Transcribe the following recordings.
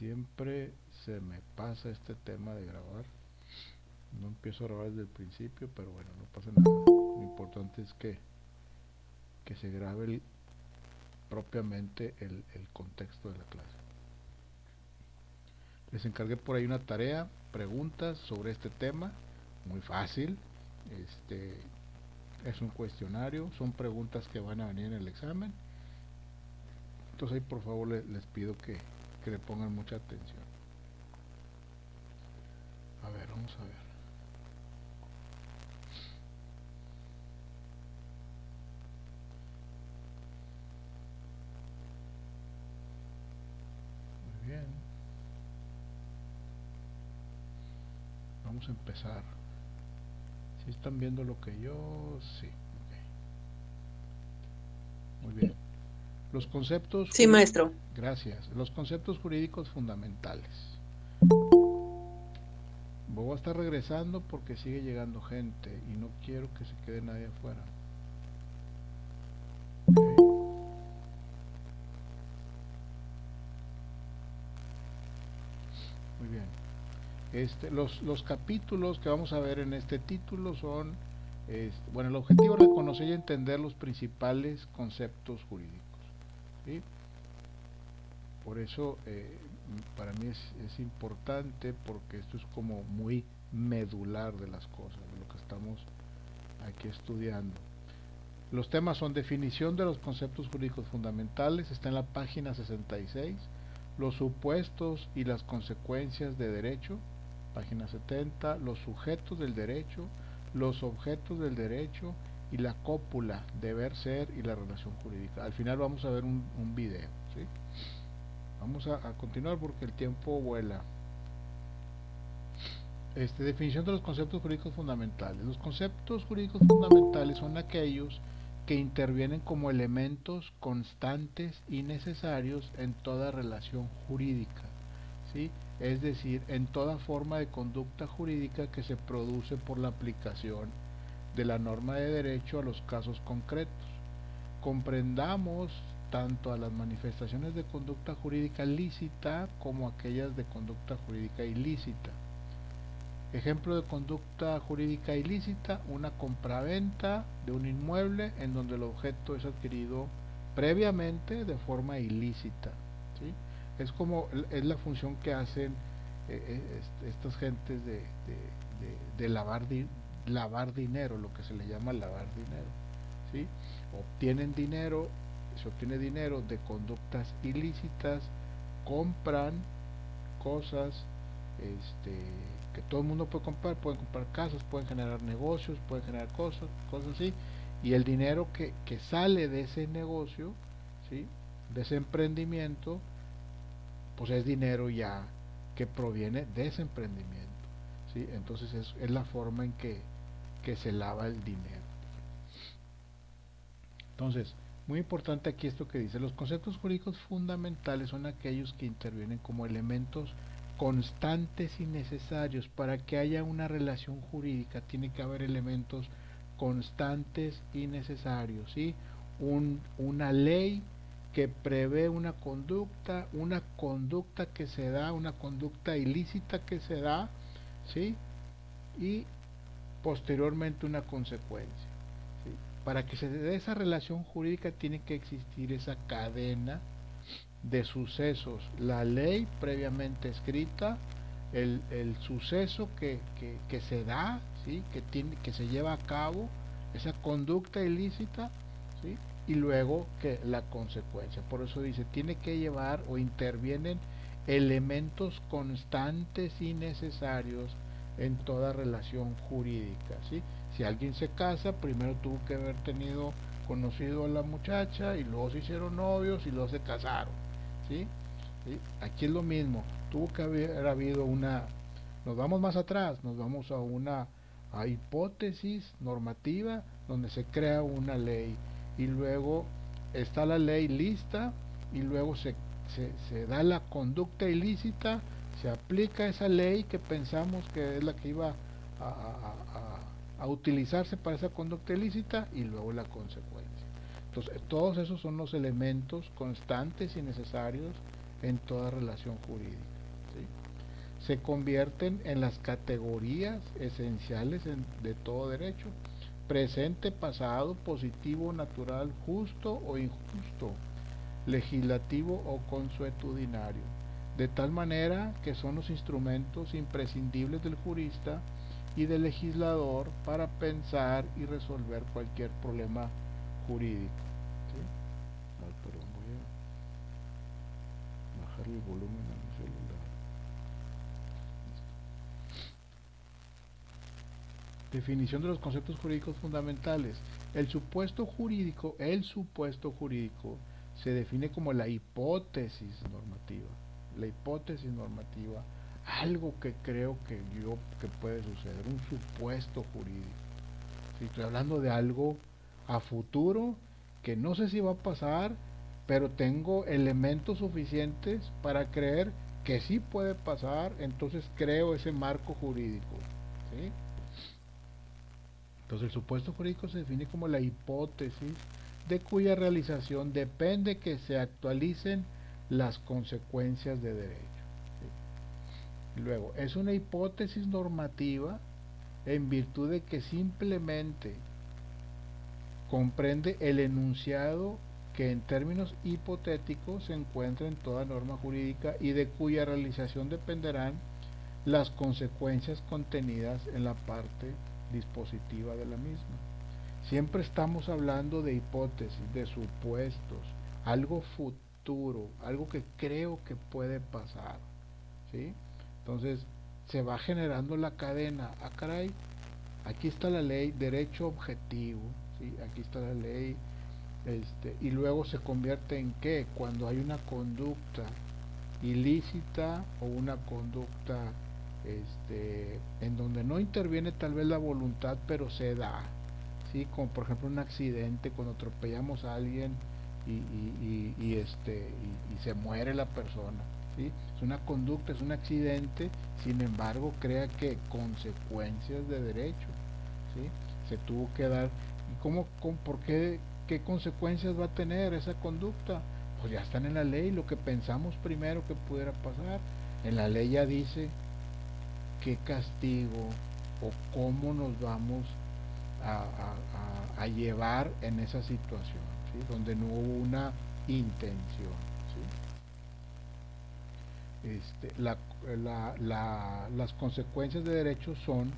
siempre se me pasa este tema de grabar. No empiezo a grabar desde el principio, pero bueno, no pasa nada. Lo importante es que se grabe propiamente el contexto de la clase. Les encargué por ahí una tarea, preguntas sobre este tema, muy fácil. Este es un cuestionario, son preguntas que van a venir en el examen. Entonces ahí por favor les pido que le pongan mucha atención. A ver, vamos a ver. Muy bien. Vamos a empezar. Si están viendo lo que yo, sí. Okay. Muy bien. Los conceptos Sí, maestro. Gracias. Los conceptos jurídicos fundamentales. Voy a estar regresando porque sigue llegando gente y no quiero que se quede nadie afuera. Okay. Muy bien. Los capítulos que vamos a ver en este título son, bueno, el objetivo es reconocer y entender los principales conceptos jurídicos. ¿Sí? Por eso para mí es importante, porque esto es como muy medular de las cosas, de lo que estamos aquí estudiando. Los temas son definición de los conceptos jurídicos fundamentales, está en la página 66, los supuestos y las consecuencias de derecho, página 70, los sujetos del derecho, los objetos del derecho y la cópula, deber ser y la relación jurídica. Al final vamos a ver un video, ¿sí? Vamos a continuar porque el tiempo vuela. Definición de los conceptos jurídicos fundamentales. Los conceptos jurídicos fundamentales son aquellos que intervienen como elementos constantes y necesarios en toda relación jurídica, ¿sí? Es decir, en toda forma de conducta jurídica que se produce por la aplicación de la norma de derecho a los casos concretos. Comprendamos tanto a las manifestaciones de conducta jurídica lícita como aquellas de conducta jurídica ilícita. Ejemplo de conducta jurídica ilícita: una compraventa de un inmueble en donde el objeto es adquirido previamente de forma ilícita, ¿sí? Es la función que hacen estas gentes de lavar dinero, lo que se le llama lavar dinero, ¿sí? Se obtiene dinero de conductas ilícitas, compran cosas que todo el mundo puede comprar, pueden comprar casas, pueden generar negocios, pueden generar cosas así, y el dinero que sale de ese negocio, ¿sí? De ese emprendimiento, pues es dinero ya que proviene de ese emprendimiento, ¿sí? Entonces es la forma en que se lava el dinero. Entonces, muy importante aquí esto que dice: los conceptos jurídicos fundamentales son aquellos que intervienen como elementos constantes y necesarios. Para que haya una relación jurídica tiene que haber elementos constantes y necesarios, ¿sí? Una ley que prevé una conducta que se da, una conducta ilícita que se da, ¿sí? Y posteriormente una consecuencia. ¿Sí? Para que se dé esa relación jurídica tiene que existir esa cadena de sucesos: la ley previamente escrita, el suceso que se da, ¿sí? Que se lleva a cabo, esa conducta ilícita, ¿sí? Y luego que la consecuencia. Por eso dice, tiene que llevar o intervienen elementos constantes y necesarios en toda relación jurídica, ¿sí? Si alguien se casa, primero tuvo que haber conocido a la muchacha, y luego se hicieron novios y luego se casaron, ¿sí? ¿Sí? Aquí es lo mismo, tuvo que haber habido nos vamos más atrás, nos vamos a hipótesis normativa donde se crea una ley, y luego está la ley lista, y luego se da la conducta ilícita, se aplica esa ley que pensamos que es la que iba a utilizarse para esa conducta ilícita, y luego la consecuencia. Entonces, todos esos son los elementos constantes y necesarios en toda relación jurídica, ¿sí? Se convierten en las categorías esenciales de todo derecho: presente, pasado, positivo, natural, justo o injusto, legislativo o consuetudinario, de tal manera que son los instrumentos imprescindibles del jurista y del legislador para pensar y resolver cualquier problema jurídico, ¿sí? Ay, perdón, voy a bajar el volumen a mi celular. Definición de los conceptos jurídicos fundamentales. El supuesto jurídico se define como la hipótesis normativa. La hipótesis normativa, algo que creo que puede suceder, un supuesto jurídico. Si estoy hablando de algo a futuro que no sé si va a pasar, pero tengo elementos suficientes para creer que sí puede pasar, entonces creo ese marco jurídico, ¿sí? Entonces el supuesto jurídico se define como la hipótesis de cuya realización depende que se actualicen las consecuencias de derecho, ¿sí? Luego, es una hipótesis normativa en virtud de que simplemente comprende el enunciado que en términos hipotéticos se encuentra en toda norma jurídica y de cuya realización dependerán las consecuencias contenidas en la parte dispositiva de la misma. Siempre estamos hablando de hipótesis, de supuestos, algo futuro, algo que creo que puede pasar, ¿sí? Entonces se va generando la cadena. Ah, caray, aquí está la ley, derecho objetivo, ¿sí? Aquí está la ley, y luego se convierte en qué, cuando hay una conducta ilícita o una conducta en donde no interviene tal vez la voluntad, pero se da, ¿sí? Como por ejemplo un accidente, cuando atropellamos a alguien y se muere la persona, ¿sí? Es una conducta, es un accidente, sin embargo crea que consecuencias de derecho, ¿sí? Se tuvo que dar. ¿Y por qué, qué consecuencias va a tener esa conducta? Pues ya están en la ley, lo que pensamos primero que pudiera pasar. En la ley ya dice qué castigo o cómo nos vamos a llevar en esa situación, ¿sí? Donde no hubo una intención, ¿sí? Las consecuencias de derecho son,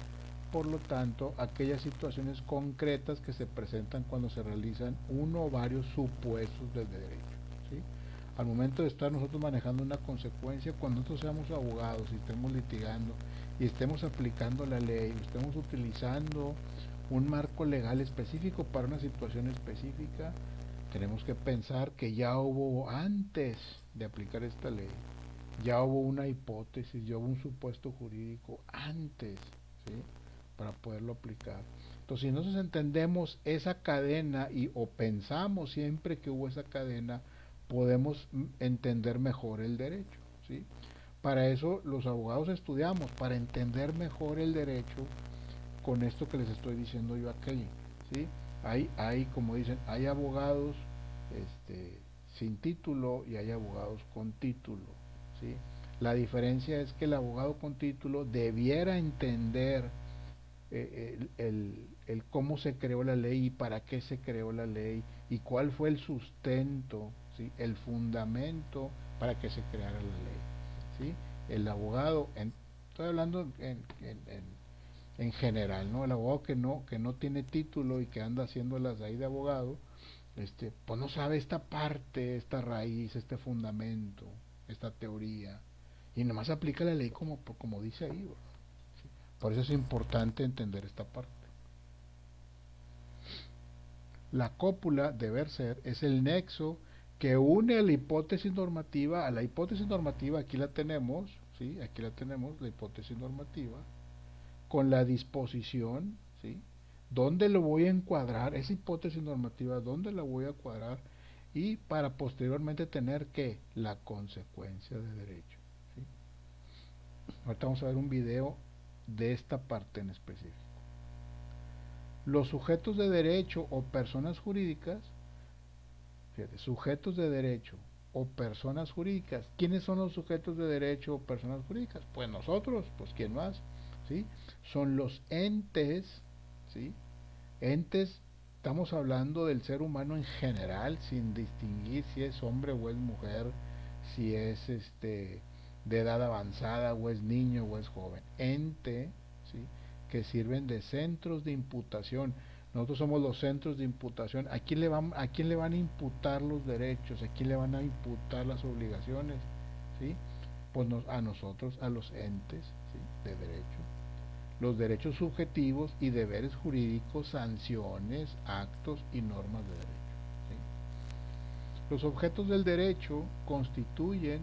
por lo tanto, aquellas situaciones concretas que se presentan cuando se realizan uno o varios supuestos del derecho, ¿sí? Al momento de estar nosotros manejando una consecuencia, cuando nosotros seamos abogados y estemos litigando y estemos aplicando la ley, estemos utilizando un marco legal específico para una situación específica, tenemos que pensar que ya hubo, antes de aplicar esta ley, ya hubo una hipótesis, ya hubo un supuesto jurídico antes, ¿sí? Para poderlo aplicar. Entonces, si nosotros entendemos esa cadena o pensamos siempre que hubo esa cadena, podemos entender mejor el derecho, ¿sí? Para eso los abogados estudiamos, para entender mejor el derecho con esto que les estoy diciendo yo aquí, ¿sí? Como dicen, hay abogados sin título y hay abogados con título, ¿sí? La diferencia es que el abogado con título debiera entender el cómo se creó la ley y para qué se creó la ley y cuál fue el sustento, ¿sí? El fundamento para que se creara la ley, ¿sí? El abogado, estoy hablando en general, ¿no? El abogado que no tiene título y que anda haciéndolas ahí de abogado, pues no sabe esta parte, esta raíz, este fundamento, esta teoría, y nomás aplica la ley como dice ahí, ¿verdad? ¿Sí? Por eso es importante entender esta parte. La cópula, deber ser, es el nexo que une a la hipótesis normativa, aquí la tenemos, ¿sí? Aquí la tenemos, la hipótesis normativa, con la disposición, ¿sí? ¿Dónde lo voy a encuadrar? Esa hipótesis normativa, ¿dónde la voy a cuadrar? Y para posteriormente tener que la consecuencia de derecho, ¿sí? Ahorita vamos a ver un video de esta parte en específico. Los sujetos de derecho o personas jurídicas, fíjate, sujetos de derecho o personas jurídicas. ¿Quiénes son los sujetos de derecho o personas jurídicas? Pues nosotros, pues ¿quién más? ¿Sí? Son los entes, ¿sí? Entes, estamos hablando del ser humano en general, sin distinguir si es hombre o es mujer, si es de edad avanzada o es niño o es joven. Ente, ¿sí? Que sirven de centros de imputación. Nosotros somos los centros de imputación. ¿A quién le van a imputar los derechos? ¿A quién le van a imputar las obligaciones? ¿Sí? Pues a nosotros, a los entes, ¿sí? De derecho. Los derechos subjetivos y deberes jurídicos, sanciones, actos y normas de derecho. ¿Sí? Los objetos del derecho constituyen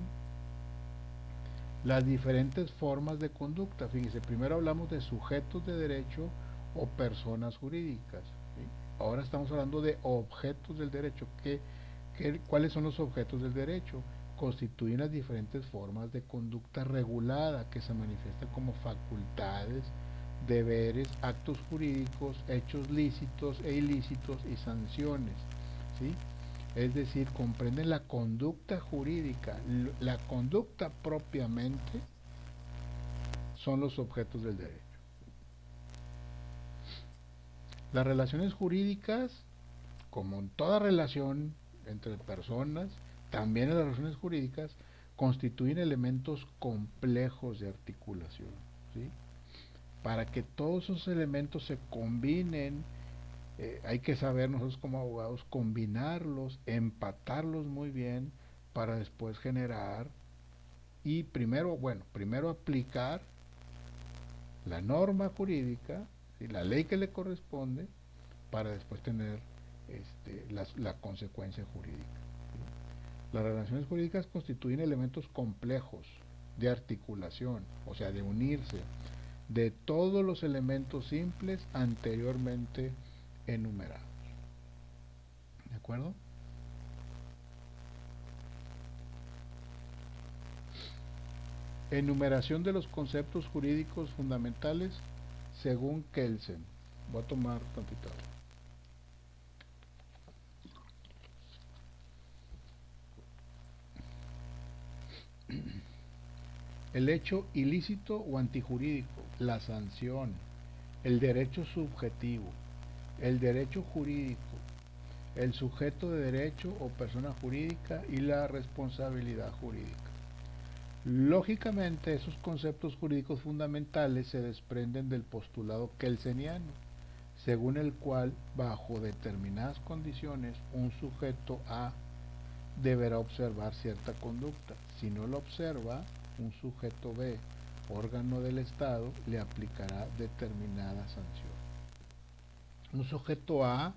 las diferentes formas de conducta. Fíjense, primero hablamos de sujetos de derecho o personas jurídicas. ¿Sí? Ahora estamos hablando de objetos del derecho. ¿Cuáles son los objetos del derecho? Constituyen las diferentes formas de conducta regulada que se manifiestan como facultades, deberes, actos jurídicos, hechos lícitos e ilícitos y sanciones. ¿Sí? Es decir, comprenden la conducta jurídica. La conducta propiamente son los objetos del derecho. Las relaciones jurídicas, como en toda relación entre personas, también en las relaciones jurídicas, constituyen elementos complejos de articulación. ¿Sí? Para que todos esos elementos se combinen, hay que saber nosotros como abogados combinarlos, empatarlos muy bien para después generar y primero aplicar la norma jurídica y la ley que le corresponde para después tener la consecuencia jurídica. Las relaciones jurídicas constituyen elementos complejos de articulación, o sea, de unirse de todos los elementos simples anteriormente enumerados. ¿De acuerdo? Enumeración de los conceptos jurídicos fundamentales según Kelsen. Voy a tomar tantito. El hecho ilícito o antijurídico, la sanción, el derecho subjetivo, el derecho jurídico, el sujeto de derecho o persona jurídica y la responsabilidad jurídica. Lógicamente, esos conceptos jurídicos fundamentales se desprenden del postulado kelseniano, según el cual, bajo determinadas condiciones, un sujeto A deberá observar cierta conducta. Si no lo observa, un sujeto B, órgano del Estado, le aplicará determinada sanción. Un sujeto A,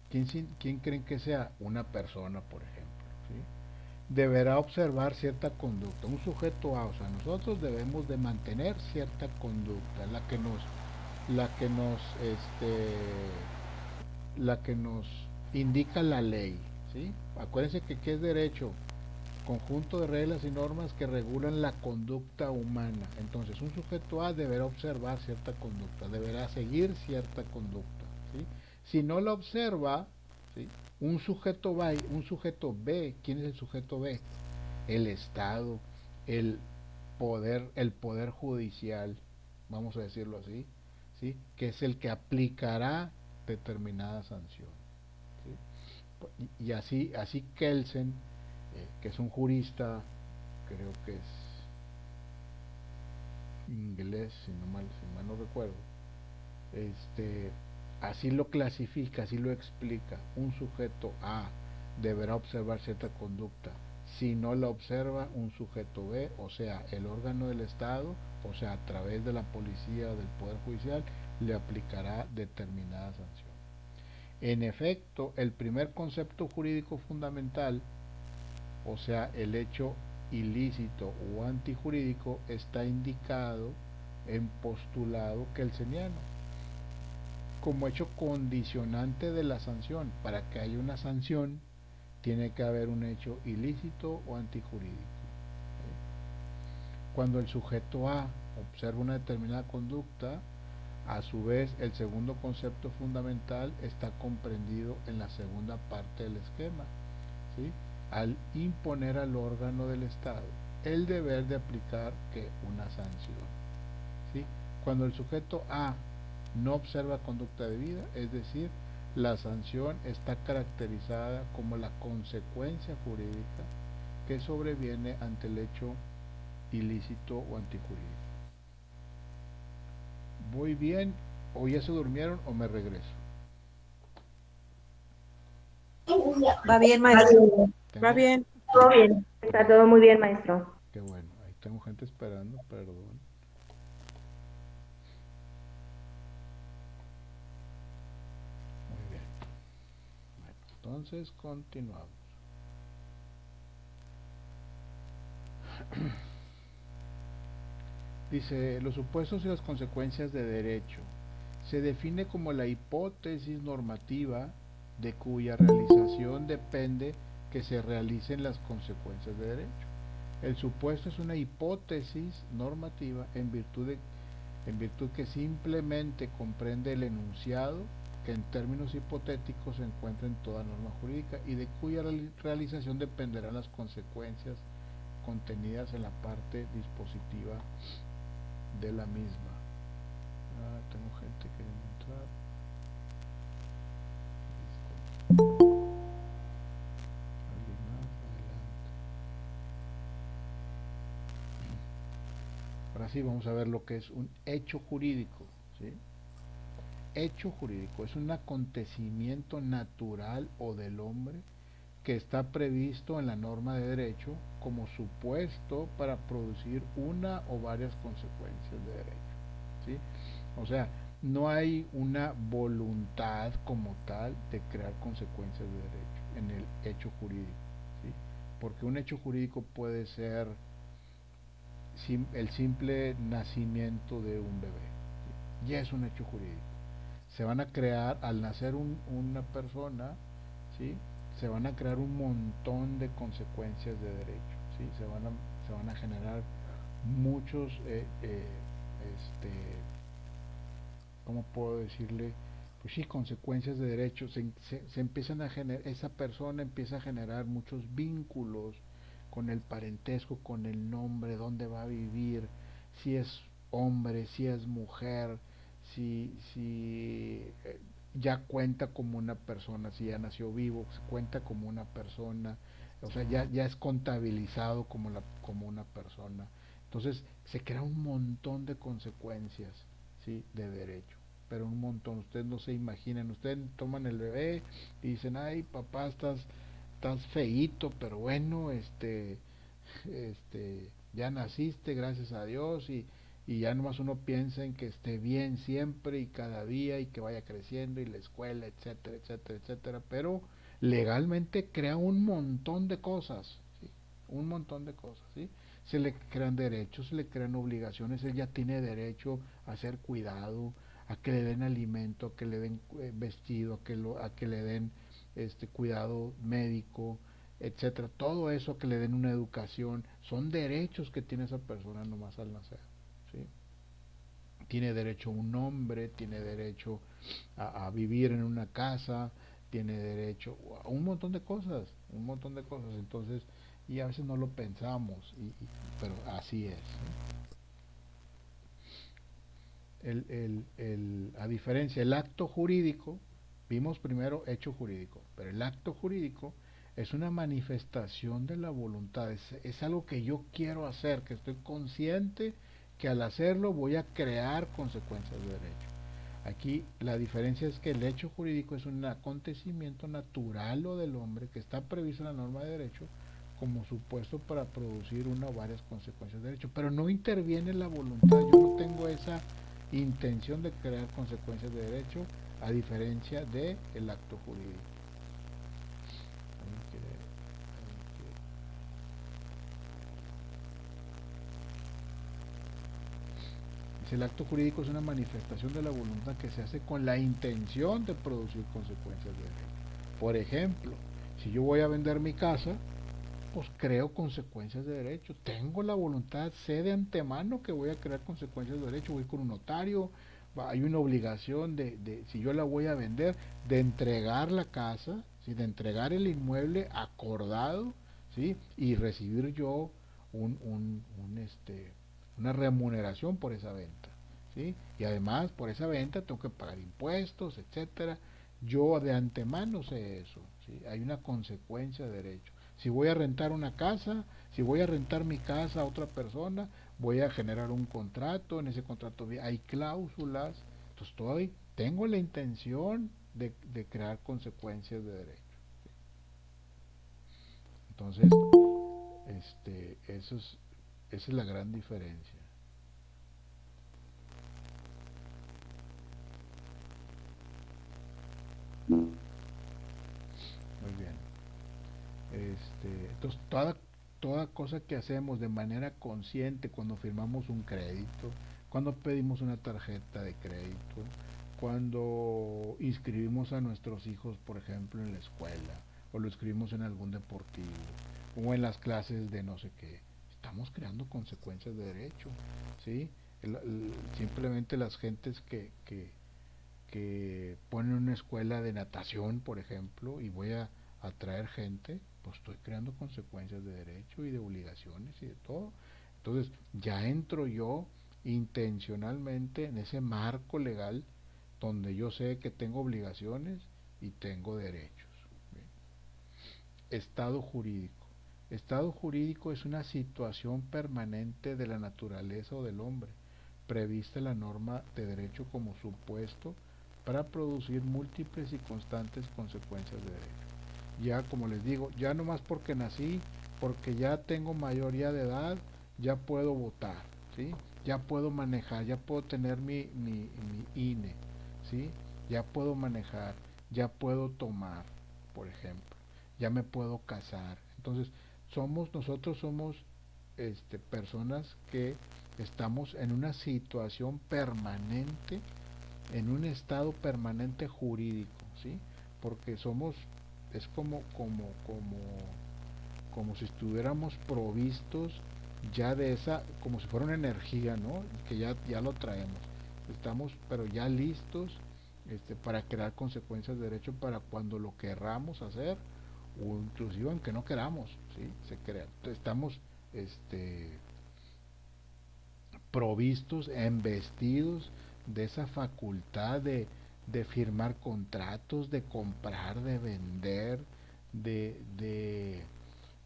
¿quién creen que sea? Una persona, por ejemplo, ¿sí? Deberá observar cierta conducta. Un sujeto A, o sea, nosotros debemos de mantener cierta conducta, la que nos indica la ley, ¿sí? Acuérdense que ¿qué es derecho? Conjunto de reglas y normas que regulan la conducta humana. Entonces, un sujeto A deberá observar cierta conducta, deberá seguir cierta conducta. ¿Sí? Si no la observa, ¿sí? Un sujeto B, ¿quién es el sujeto B? El Estado, el el poder judicial, vamos a decirlo así, ¿sí? Que es el que aplicará determinada sanción. ¿Sí? Y así Kelsen, que es un jurista, creo que es inglés, si mal no recuerdo, así lo clasifica, así lo explica. Un sujeto A deberá observar cierta conducta. Si no la observa, un sujeto B, o sea, el órgano del Estado, o sea, a través de la policía o del Poder Judicial, le aplicará determinada sanción. En efecto, el primer concepto jurídico fundamental, o sea, el hecho ilícito o antijurídico, está indicado en postulado kelseniano como hecho condicionante de la sanción. Para que haya una sanción, tiene que haber un hecho ilícito o antijurídico. Cuando el sujeto A observa una determinada conducta, a su vez el segundo concepto fundamental está comprendido en la segunda parte del esquema. ¿Sí? al imponer al órgano del Estado el deber de aplicar que una sanción. ¿Sí? Cuando el sujeto A no observa conducta debida, es decir, la sanción está caracterizada como la consecuencia jurídica que sobreviene ante el hecho ilícito o antijurídico. ¿Voy bien? ¿O ya se durmieron o me regreso? Va bien, maestro. Va Tengo, bien. Todo bien, está todo muy bien, maestro. qué bueno, ahí tengo gente esperando, perdón. Muy bien. Bueno, entonces continuamos. Dice, los supuestos y las consecuencias de derecho. Se define como la hipótesis normativa de cuya realización depende que se realicen las consecuencias de derecho. El supuesto es una hipótesis normativa en virtud que simplemente comprende el enunciado que en términos hipotéticos se encuentra en toda norma jurídica y de cuya realización dependerán las consecuencias contenidas en la parte dispositiva de la misma. Tengo gente queriendo entrar. ¿Alguien más? Adelante. Ahora sí vamos a ver lo que es un hecho jurídico. ¿Sí? Hecho jurídico es un acontecimiento natural o del hombre que está previsto en la norma de derecho como supuesto para producir una o varias consecuencias de derecho. ¿Sí? O sea, no hay una voluntad como tal de crear consecuencias de derecho en el hecho jurídico. ¿Sí? Porque un hecho jurídico puede ser el simple nacimiento de un bebé. ¿Sí? Ya es un hecho jurídico. Se van a crear, al nacer una persona, ¿sí? Se van a crear un montón de consecuencias de derecho. ¿Sí? Se van a generar muchos, ¿cómo puedo decirle? Pues sí, consecuencias de derecho. Se empiezan a generar, esa persona empieza a generar muchos vínculos con el parentesco, con el nombre, dónde va a vivir, si es hombre, si es mujer, si ya cuenta como una persona, si ya nació vivo, se cuenta como una persona, o sea, ya es contabilizado como una persona. Entonces se crea un montón de consecuencias, ¿sí? De derecho, pero un montón. Ustedes no se imaginan, ustedes toman el bebé y dicen, ay papá, estás feíto, pero bueno, ya naciste, gracias a Dios, y ya nomás uno piensa en que esté bien siempre y cada día y que vaya creciendo y la escuela, etcétera, etcétera, etcétera, pero legalmente crea un montón de cosas, ¿sí? Un montón de cosas, ¿sí? Se le crean derechos, se le crean obligaciones, él ya tiene derecho a ser cuidado, a que le den alimento, a que le den vestido, a que le den cuidado médico, etcétera. Todo eso, que le den una educación, son derechos que tiene esa persona nomás al nacer. ¿Sí? Tiene derecho a un nombre, tiene derecho a vivir en una casa, tiene derecho a un montón de cosas, un montón de cosas. Entonces, y a veces no lo pensamos, pero así es. ¿Sí? A diferencia, el acto jurídico, vimos primero hecho jurídico, pero el acto jurídico es una manifestación de la voluntad, es algo que yo quiero hacer, que estoy consciente que al hacerlo voy a crear consecuencias de derecho. Aquí la diferencia es que el hecho jurídico es un acontecimiento natural o del hombre que está previsto en la norma de derecho como supuesto para producir una o varias consecuencias de derecho, pero no interviene la voluntad, yo no tengo esa intención de crear consecuencias de derecho, a diferencia de el acto jurídico. Dice, el acto jurídico es una manifestación de la voluntad que se hace con la intención de producir consecuencias de derecho. Por ejemplo, si yo voy a vender mi casa, pues creo consecuencias de derecho. Tengo la voluntad, sé de antemano que voy a crear consecuencias de derecho. Voy con un notario, hay una obligación si yo la voy a vender, de entregar la casa, ¿sí? De entregar el inmueble acordado ¿sí? Y recibir yo una remuneración por esa venta, ¿sí? Y además por esa venta tengo que pagar impuestos, etcétera. Yo de antemano sé eso, ¿sí? Hay una consecuencia de derecho. Si voy a rentar una casa, si voy a rentar mi casa a otra persona, voy a generar un contrato, en ese contrato hay cláusulas, entonces tengo la intención de crear consecuencias de derecho. Entonces, esa es la gran diferencia. Muy bien. Entonces, toda cosa que hacemos de manera consciente cuando firmamos un crédito, cuando pedimos una tarjeta de crédito, cuando inscribimos a nuestros hijos, por ejemplo, en la escuela, o lo inscribimos en algún deportivo, o en las clases de no sé qué, estamos creando consecuencias de derecho, ¿sí? Simplemente las gentes que ponen una escuela de natación, por ejemplo, y voy a atraer gente, pues estoy creando consecuencias de derecho y de obligaciones y de todo. Entonces ya entro yo intencionalmente en ese marco legal donde yo sé que tengo obligaciones y tengo derechos. Bien. Estado jurídico. Estado jurídico es una situación permanente de la naturaleza o del hombre, prevista en la norma de derecho como supuesto para producir múltiples y constantes consecuencias de derecho. Ya como les digo, ya no más porque nací, porque ya tengo mayoría de edad, ya puedo votar, ¿sí? Ya puedo manejar, ya puedo tener mi INE, ¿sí? Ya puedo manejar, ya puedo tomar, por ejemplo, ya me puedo casar. Entonces, nosotros somos personas que estamos en una situación permanente, en un estado permanente jurídico, ¿sí? Porque es como si estuviéramos provistos ya de esa, como si fuera una energía, ¿no? Que ya lo traemos. Estamos, pero ya listos para crear consecuencias de derecho para cuando lo querramos hacer, o inclusive aunque no queramos, ¿sí? Se crea. Estamos este, provistos, embestidos de esa facultad de firmar contratos, de comprar, de vender, de,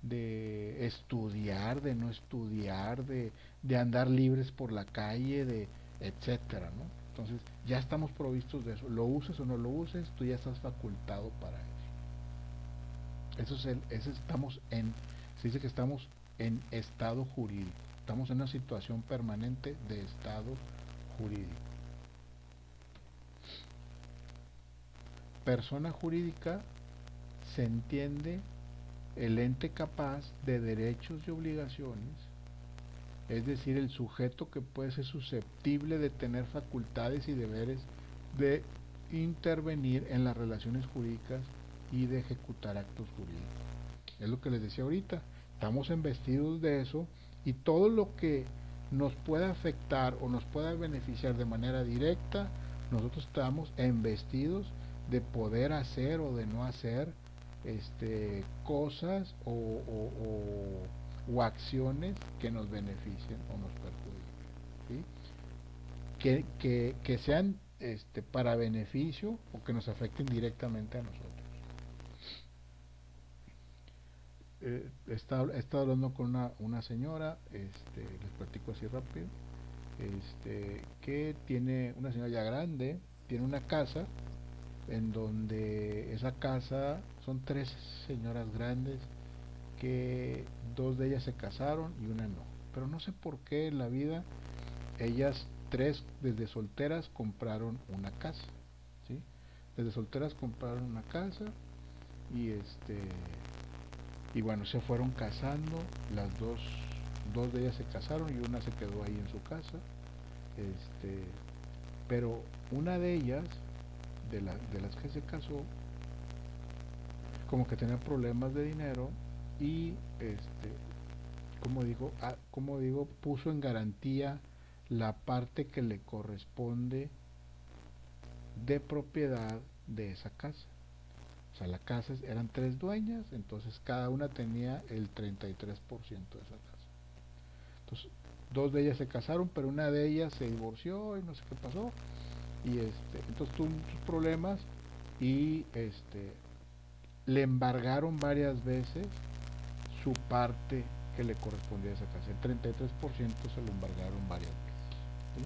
de estudiar, de no estudiar, de andar libres por la calle, etcétera, ¿no? Entonces ya estamos provistos de eso. Lo uses o no lo uses, tú ya estás facultado para eso. Se dice que estamos en estado jurídico. Estamos en una situación permanente de estado jurídico. Persona jurídica se entiende el ente capaz de derechos y obligaciones, es decir, el sujeto que puede ser susceptible de tener facultades y deberes de intervenir en las relaciones jurídicas y de ejecutar actos jurídicos. Es lo que les decía ahorita, estamos embestidos de eso y todo lo que nos pueda afectar o nos pueda beneficiar de manera directa, nosotros estamos embestidos de poder hacer o de no hacer cosas o acciones que nos beneficien o nos perjudiquen, ¿sí? Que sean para beneficio o que nos afecten directamente a nosotros. He estado hablando con una señora, les platico así rápido, que tiene una señora ya grande, tiene una casa en donde esa casa son tres señoras grandes que dos de ellas se casaron y una no. Pero no sé por qué en la vida ellas tres desde solteras compraron una casa, ¿sí? Desde solteras compraron una casa y y bueno, se fueron casando, dos de ellas se casaron y una se quedó ahí en su casa, pero una de ellas, de las que se casó, como que tenía problemas de dinero y como digo, puso en garantía la parte que le corresponde de propiedad de esa casa. sea, la casa eran 3 dueñas, entonces cada una tenía el 33% de esa casa. Entonces, 2 de ellas se casaron, pero una de ellas se divorció y no sé qué pasó. Y entonces tuvo muchos problemas y le embargaron varias veces su parte que le correspondía a esa casa. El 33% se lo embargaron varias veces. ¿Sí?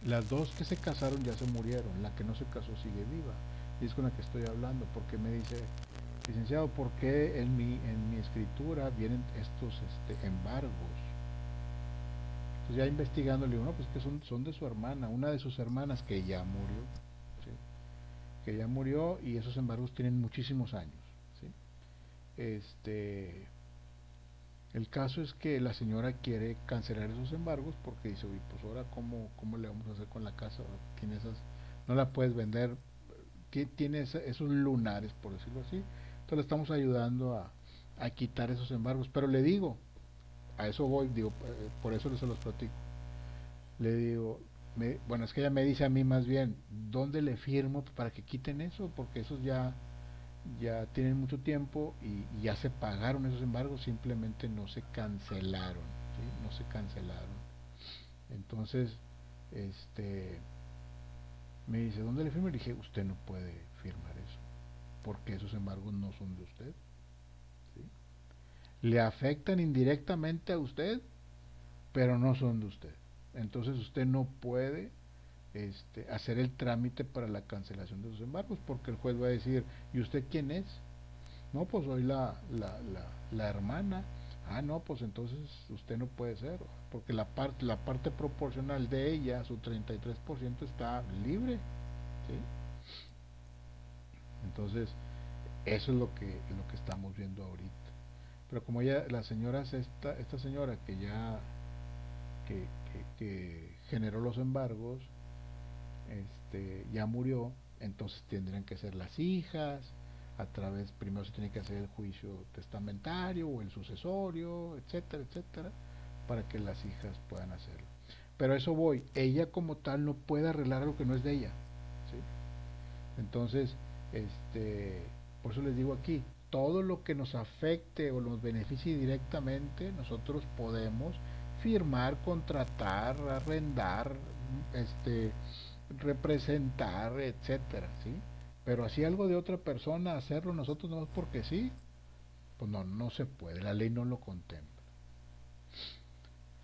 Las 2 que se casaron ya se murieron, la que no se casó sigue viva. Y es con la que estoy hablando, porque me dice, licenciado, ¿por qué en mi escritura vienen estos embargos? Entonces ya investigando le digo, no, pues que son de su hermana, una de sus hermanas que ya murió, ¿sí? Que ya murió y esos embargos tienen muchísimos años, ¿sí? El caso es que la señora quiere cancelar esos embargos porque dice, oye, pues ahora cómo le vamos a hacer con la casa, tiene no la puedes vender, tiene esos lunares, por decirlo así. Entonces le estamos ayudando a quitar esos embargos, pero le digo, a eso voy, digo, por eso se los platico. Le digo, bueno, es que ella me dice a mí más bien, ¿dónde le firmo para que quiten eso? Porque esos ya tienen mucho tiempo y ya se pagaron esos embargos, simplemente no se cancelaron, ¿sí? No se cancelaron. Entonces, me dice, ¿dónde le firmo? Y le dije, usted no puede firmar eso, porque esos embargos no son de usted, ¿sí? Le afectan indirectamente a usted, pero no son de usted. Entonces usted no puede hacer el trámite para la cancelación de sus embargos, porque el juez va a decir, ¿y usted quién es? No, pues soy la hermana. Ah, no, pues entonces usted no puede ser, porque la parte proporcional de ella, su 33% está libre, ¿sí? Entonces, eso es lo que estamos viendo ahorita. Pero como la señora es esta señora que ya que generó los embargos, ya murió, entonces tendrían que ser las hijas, primero se tiene que hacer el juicio testamentario o el sucesorio, etcétera, etcétera, para que las hijas puedan hacerlo. Pero a eso voy, ella como tal no puede arreglar algo que no es de ella, ¿sí? Entonces, por eso les digo aquí, todo lo que nos afecte o nos beneficie directamente, nosotros podemos firmar, contratar, arrendar, representar, etcétera, ¿sí? Pero así algo de otra persona, hacerlo nosotros no es porque sí, pues no se puede, la ley no lo contempla.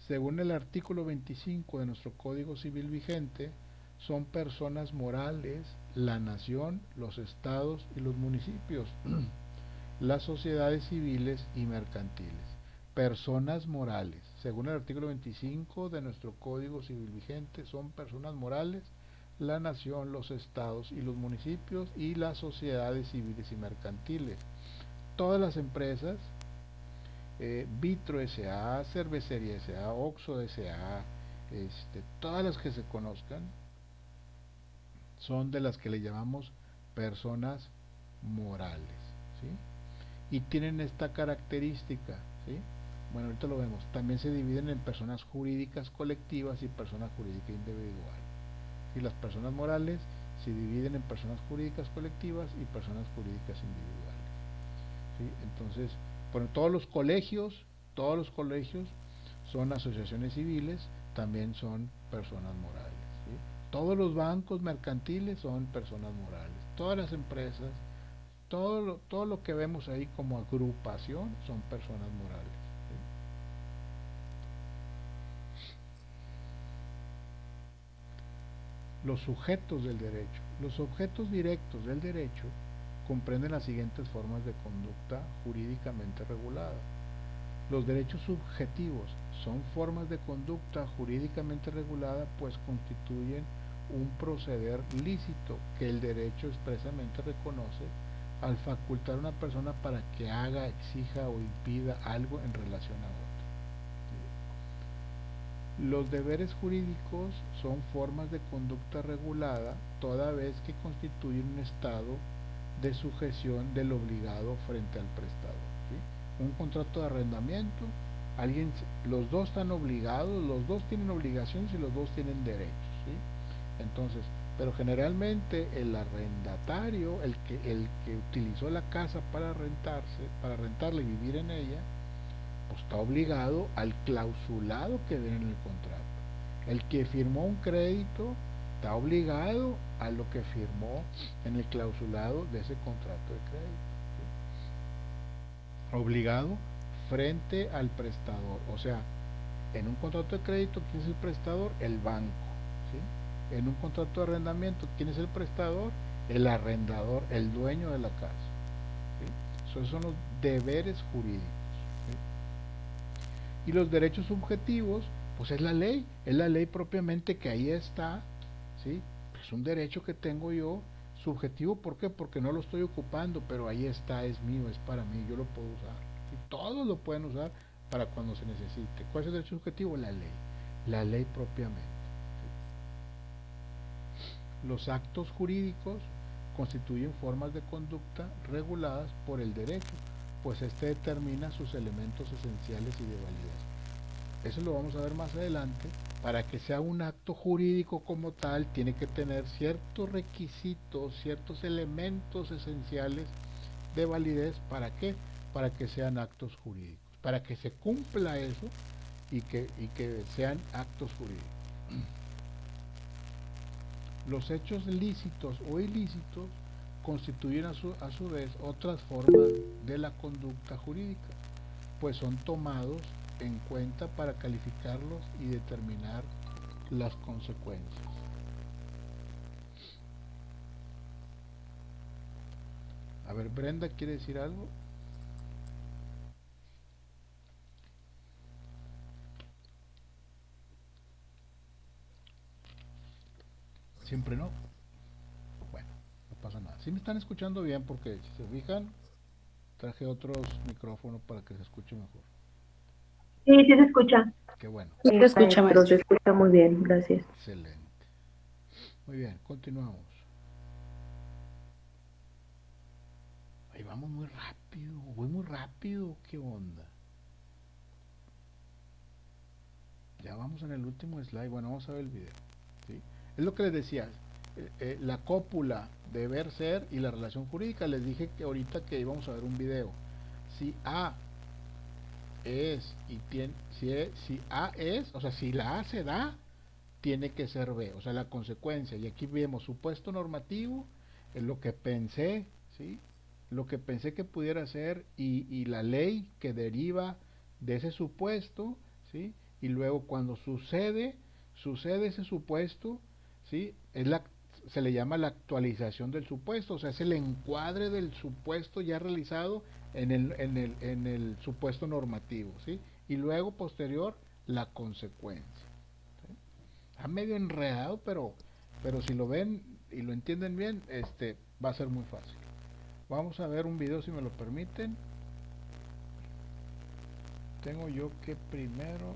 Según el artículo 25 de nuestro Código Civil vigente, son personas morales la nación, los estados y los municipios, las sociedades civiles y mercantiles. Personas morales, según el artículo 25 de nuestro Código Civil vigente, son personas morales la nación, los estados y los municipios y las sociedades civiles y mercantiles. Todas las empresas, Vitro S.A., Cervecería S.A., Oxxo S.A., todas las que se conozcan, son de las que le llamamos personas morales, ¿sí? Y tienen esta característica, ¿sí? Bueno, ahorita lo vemos. También se dividen en personas jurídicas colectivas y personas jurídicas individuales. Y las personas morales se dividen en personas jurídicas colectivas y personas jurídicas individuales, ¿sí? Entonces, bueno, todos los colegios son asociaciones civiles, también son personas morales, ¿sí? Todos los bancos mercantiles son personas morales, todas las empresas, todo lo que vemos ahí como agrupación son personas morales, ¿sí? Los sujetos del derecho. Los objetos directos del derecho comprenden las siguientes formas de conducta jurídicamente regulada. Los derechos subjetivos son formas de conducta jurídicamente regulada, pues constituyen un proceder lícito que el derecho expresamente reconoce al facultar a una persona para que haga, exija o impida algo en relación a otra. Los deberes jurídicos son formas de conducta regulada toda vez que constituyen un estado de sujeción del obligado frente al prestador, ¿sí? Un contrato de arrendamiento, los dos están obligados, los dos tienen obligaciones y los dos tienen derechos, ¿sí? Entonces, Pero generalmente el arrendatario, el que utilizó la casa para rentarla y vivir en ella, pues está obligado al clausulado que viene en el contrato. El que firmó un crédito está obligado a lo que firmó en el clausulado de ese contrato de crédito, ¿sí? Obligado frente al prestador. O sea, en un contrato de crédito, ¿quién es el prestador? El banco, ¿sí? En un contrato de arrendamiento, ¿quién es el prestador? El arrendador, el dueño de la casa, ¿sí? Esos son los deberes jurídicos, ¿sí? Y los derechos subjetivos, pues es la ley propiamente que ahí está, ¿sí? Es un derecho que tengo yo subjetivo. ¿Por qué? Porque no lo estoy ocupando, pero ahí está, es mío, es para mí, yo lo puedo usar, ¿sí? Todos lo pueden usar para cuando se necesite. ¿Cuál es el derecho subjetivo? La ley propiamente, ¿sí? Los actos jurídicos constituyen formas de conducta reguladas por el derecho, pues este determina sus elementos esenciales y de validez. Eso lo vamos a ver más adelante. Para que sea un acto jurídico como tal, tiene que tener ciertos requisitos, ciertos elementos esenciales de validez. ¿Para qué? Para que sean actos jurídicos, para que se cumpla eso y que sean actos jurídicos. Los hechos lícitos o ilícitos constituyen a su vez otras formas de la conducta jurídica, pues son tomados en cuenta para calificarlos y determinar las consecuencias. A ver, Brenda, ¿quiere decir algo? Siempre no. Bueno, no pasa nada. Si me están escuchando bien, porque si se fijan, traje otros micrófonos para que se escuche mejor. Sí, sí se escucha. Qué bueno. Sí, se escucha, Maestro, se maestro. escucha muy bien, gracias. Excelente. Muy bien, continuamos. Ahí vamos muy rápido, voy muy rápido, ¿qué onda? Ya vamos en el último slide. Bueno, vamos a ver el video, ¿sí? Es lo que les decía, la cópula, deber ser y la relación jurídica. Les dije que ahorita que íbamos a ver un video. Si A es y tiene, si A es, o sea, si la A se da, tiene que ser B, o sea, la consecuencia. Y aquí vemos supuesto normativo, es lo que pensé, ¿sí? Lo que pensé que pudiera ser y la ley que deriva de ese supuesto, ¿sí? Y luego cuando sucede ese supuesto, ¿sí? Se le llama la actualización del supuesto, o sea, es el encuadre del supuesto ya realizado en el supuesto normativo, ¿sí? Y luego posterior la consecuencia. Está medio enredado, pero si lo ven y lo entienden bien, va a ser muy fácil. Vamos a ver un video si me lo permiten. Tengo yo que primero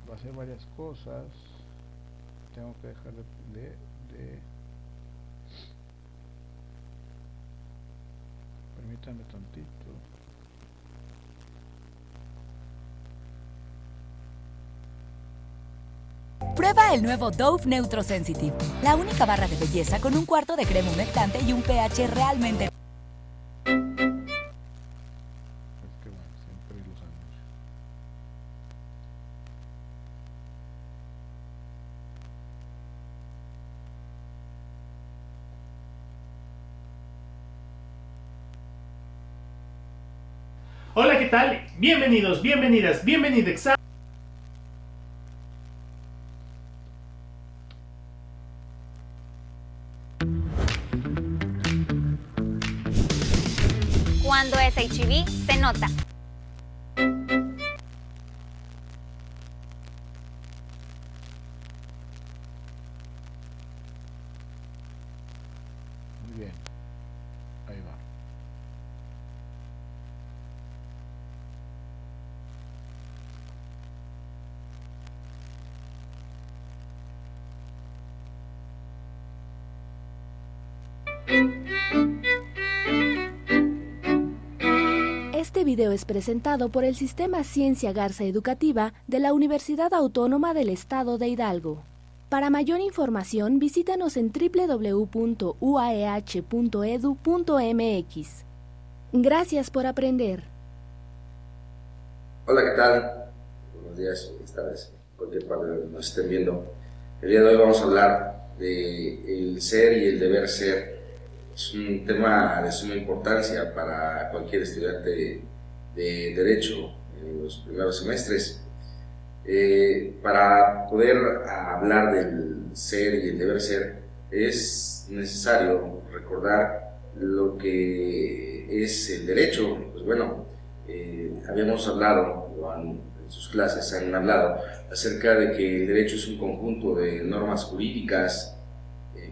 va a hacer varias cosas. Tengo que dejar de permítanme tantito. Prueba el nuevo Dove Neutro Sensitive, la única barra de belleza con un cuarto de crema humectante y un pH realmente... Es que bueno, siempre los anuncios. Hola, ¿qué tal? Bienvenidos, bienvenidas, bienvenidos a... Cuando es HIV, se nota. Muy bien. Ahí va. Este video es presentado por el Sistema Ciencia Garza Educativa de la Universidad Autónoma del Estado de Hidalgo. Para mayor información, visítanos en www.uaeh.edu.mx. Gracias por aprender. Hola, ¿qué tal? Buenos días, buenas tardes, cualquier parte de donde nos estén viendo. El día de hoy vamos a hablar del ser y el deber ser. Es un tema de suma importancia para cualquier estudiante de Derecho en los primeros semestres. Para poder hablar del ser y el deber ser, es necesario recordar lo que es el derecho. Pues bueno, habíamos hablado, o en sus clases han hablado, acerca de que el derecho es un conjunto de normas jurídicas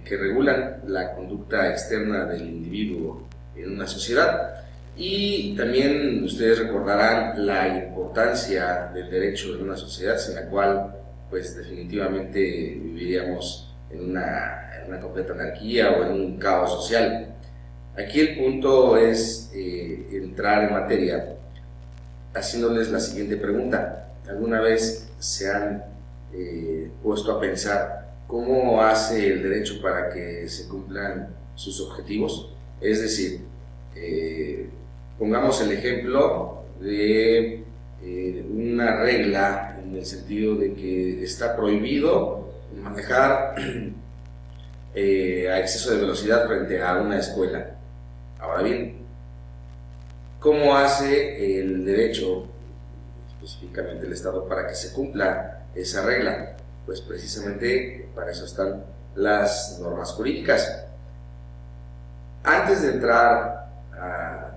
que regulan la conducta externa del individuo en una sociedad. Y también ustedes recordarán la importancia del derecho en una sociedad sin la cual pues definitivamente viviríamos en una completa anarquía o en un caos social. Aquí el punto es entrar en materia haciéndoles la siguiente pregunta. ¿Alguna vez se han puesto a pensar cómo hace el derecho para que se cumplan sus objetivos? Es decir, pongamos el ejemplo de una regla en el sentido de que está prohibido manejar a exceso de velocidad frente a una escuela. Ahora bien, ¿cómo hace el derecho, específicamente el Estado, para que se cumpla esa regla? Pues precisamente para eso están las normas jurídicas. Antes de entrar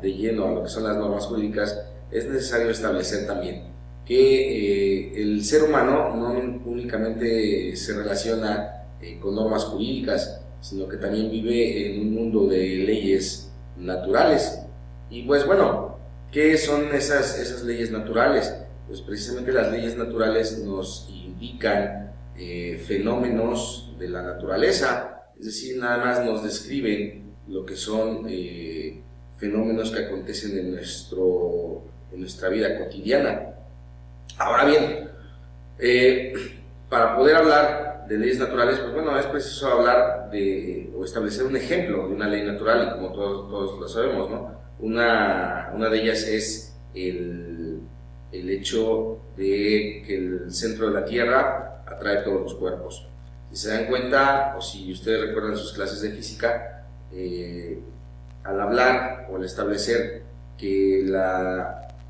de lleno a lo que son las normas jurídicas, es necesario establecer también que el ser humano no únicamente se relaciona con normas jurídicas, sino que también vive en un mundo de leyes naturales. Y pues bueno, ¿qué son esas leyes naturales? Pues precisamente las leyes naturales nos indican fenómenos de la naturaleza, es decir, nada más nos describen lo que son fenómenos que acontecen en nuestra vida cotidiana. Ahora bien, para poder hablar de leyes naturales, pues bueno, es preciso hablar o establecer un ejemplo de una ley natural, y como todos lo sabemos, ¿no? Una de ellas es el hecho de que el centro de la Tierra atrae todos los cuerpos. Si se dan cuenta, o si ustedes recuerdan sus clases de física, al hablar o al establecer que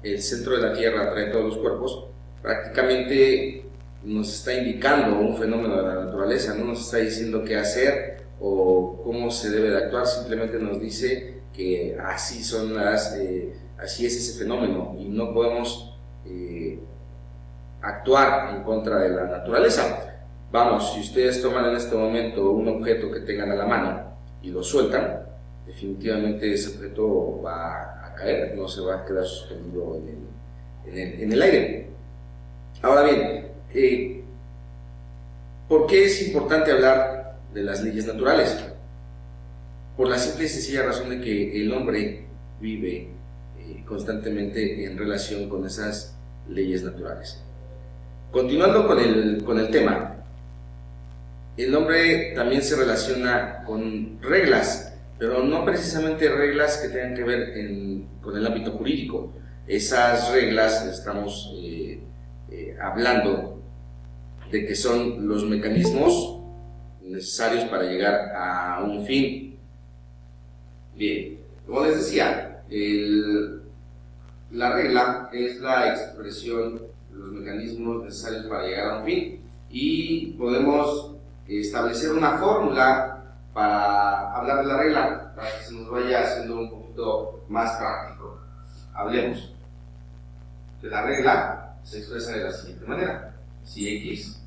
el centro de la Tierra atrae todos los cuerpos, prácticamente nos está indicando un fenómeno de la naturaleza, no nos está diciendo qué hacer o cómo se debe de actuar, simplemente nos dice que así es ese fenómeno y no podemos actuar en contra de la naturaleza. Vamos, si ustedes toman en este momento un objeto que tengan a la mano y lo sueltan, definitivamente ese objeto va a caer, no se va a quedar suspendido en el aire. Ahora bien, ¿por qué es importante hablar de las leyes naturales? Por la simple y sencilla razón de que el hombre vive constantemente en relación con esas leyes naturales. Continuando con el tema, el hombre también se relaciona con reglas, pero no precisamente reglas que tengan que ver con el ámbito jurídico. Esas reglas estamos hablando de que son los mecanismos necesarios para llegar a un fin. Bien, como les decía, la regla es la expresión de los mecanismos necesarios para llegar a un fin, y podemos establecer una fórmula para hablar de la regla, para que se nos vaya haciendo un poquito más práctico. Hablemos de la regla. Se expresa de la siguiente manera: si X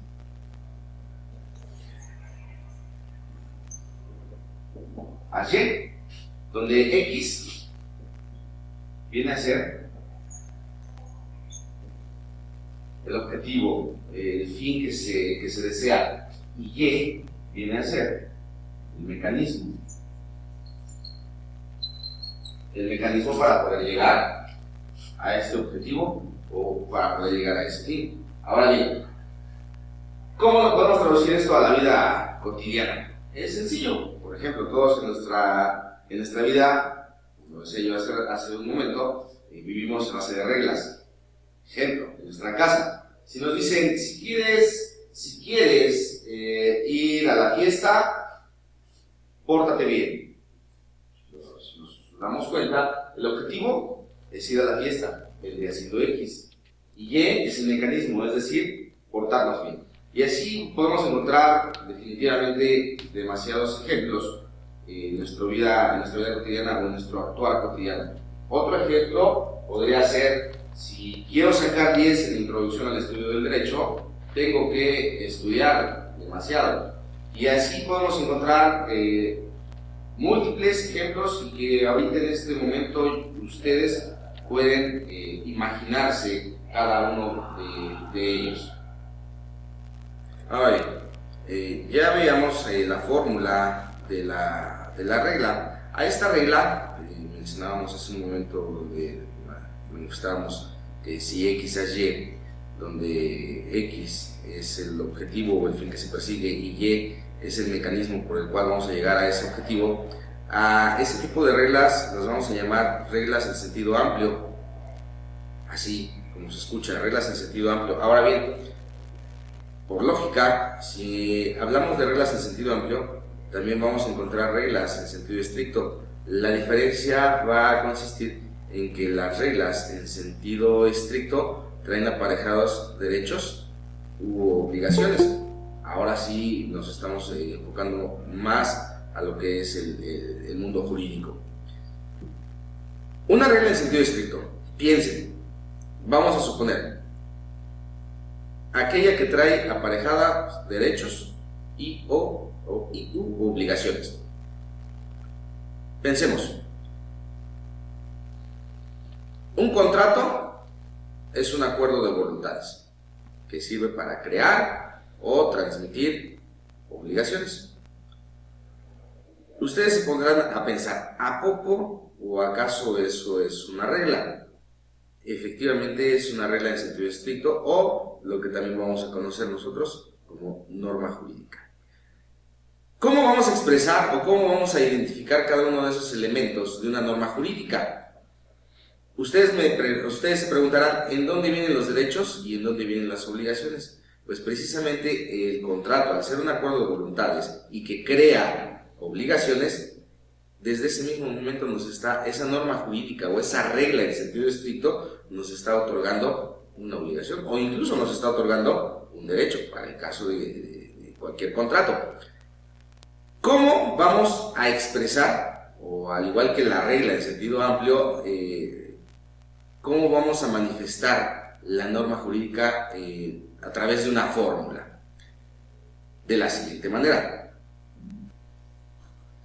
a Y, donde X viene a ser el objetivo, el fin que se desea, y Y viene a ser el mecanismo para poder llegar a este objetivo o para poder llegar a ese fin. Ahora bien, ¿Cómo lo podemos traducir esto a la vida cotidiana? Es sencillo. Por ejemplo, todos en nuestra vida, como decía yo hace un momento, vivimos a base de reglas. Ejemplo, en nuestra casa, si nos dicen, si quieres ir a la fiesta, pórtate bien. Si nos damos cuenta, el objetivo es ir a la fiesta, el día siendo X. Y Y es el mecanismo, es decir, portarnos bien. Y así podemos encontrar definitivamente demasiados ejemplos en nuestra vida cotidiana o en nuestro actuar cotidiano. Otro ejemplo podría ser, si quiero sacar 10 en la introducción al estudio del derecho, tengo que estudiar demasiado. Y así podemos encontrar múltiples ejemplos y que ahorita en este momento ustedes pueden imaginarse cada uno de ellos. Ahora, ya veíamos la fórmula de la regla. A esta regla, mencionábamos hace un momento donde manifestábamos que si X es Y, donde X es el objetivo o el fin que se persigue y Y es el mecanismo por el cual vamos a llegar a ese objetivo, a ese tipo de reglas las vamos a llamar reglas en sentido amplio, así como se escucha, reglas en sentido amplio. Ahora bien, por lógica, si hablamos de reglas en sentido amplio, también vamos a encontrar reglas en sentido estricto. La diferencia va a consistir en que las reglas en sentido estricto traen aparejados derechos u obligaciones. Ahora sí nos estamos enfocando más a lo que es el mundo jurídico. Una regla en sentido estricto, piensen, vamos a suponer, aquella que trae aparejadas derechos y obligaciones. Pensemos, un contrato es un acuerdo de voluntades que sirve para crear o transmitir obligaciones. Ustedes se pondrán a pensar, ¿a poco o acaso eso es una regla? Efectivamente es una regla en sentido estricto o lo que también vamos a conocer nosotros como norma jurídica. ¿Cómo vamos a expresar o cómo vamos a identificar cada uno de esos elementos de una norma jurídica? Ustedes se preguntarán, ¿en dónde vienen los derechos y en dónde vienen las obligaciones? Pues precisamente el contrato, al ser un acuerdo de voluntades y que crea obligaciones, desde ese mismo momento esa norma jurídica o esa regla en sentido estricto nos está otorgando una obligación o incluso nos está otorgando un derecho para el caso de cualquier contrato. ¿Cómo vamos a expresar, o al igual que la regla en sentido amplio, cómo vamos a manifestar la norma jurídica a través de una fórmula? De la siguiente manera.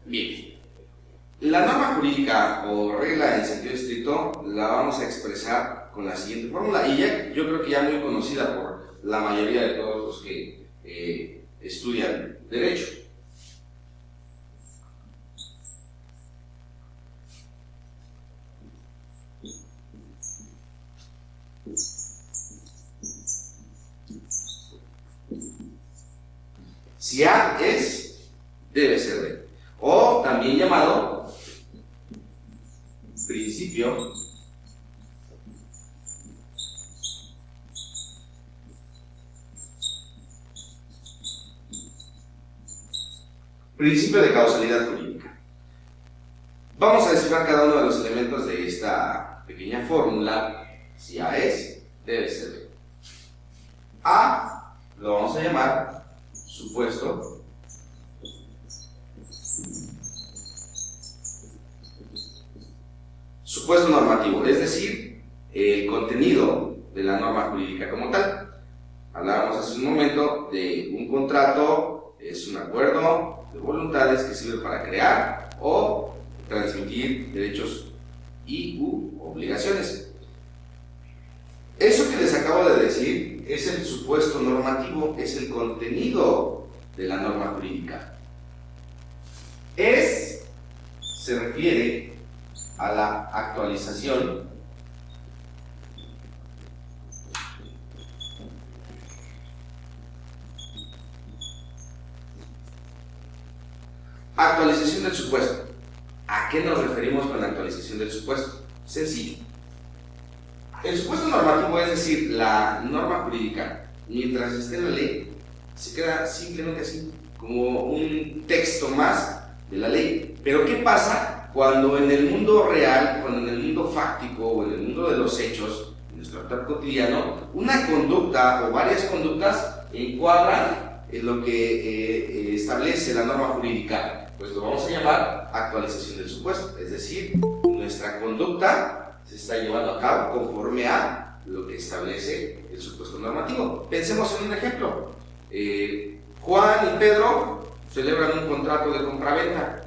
Bien, la norma jurídica o regla en sentido estricto la vamos a expresar con la siguiente fórmula, y yo creo que ya muy conocida por la mayoría de todos los que estudian derecho. Si A es, debe ser B, o también llamado principio de causalidad jurídica. Vamos a descifrar cada uno de los elementos de esta pequeña fórmula. Si A es, debe ser B. A lo vamos a llamar supuesto normativo, es decir, el contenido de la norma jurídica como tal. Hablábamos hace un momento de un contrato, es un acuerdo de voluntades que sirve para crear o transmitir derechos y obligaciones. Eso que les acabo de decir es el supuesto normativo, es el contenido de la norma jurídica. Se refiere a la actualización Actualización del supuesto. ¿A qué nos referimos con la actualización del supuesto? Sencillo. El supuesto normativo, es decir, la norma jurídica, mientras esté en la ley, se queda simplemente así, como un texto más de la ley. Pero ¿qué pasa cuando en el mundo real, cuando en el mundo fáctico o en el mundo de los hechos, en nuestro actuar cotidiano, una conducta o varias conductas encuadran en lo que establece la norma jurídica? Pues lo vamos a llamar actualización del supuesto, es decir, nuestra conducta se está llevando a cabo conforme a lo que establece el supuesto normativo. Pensemos en un ejemplo. Juan y Pedro celebran un contrato de compraventa.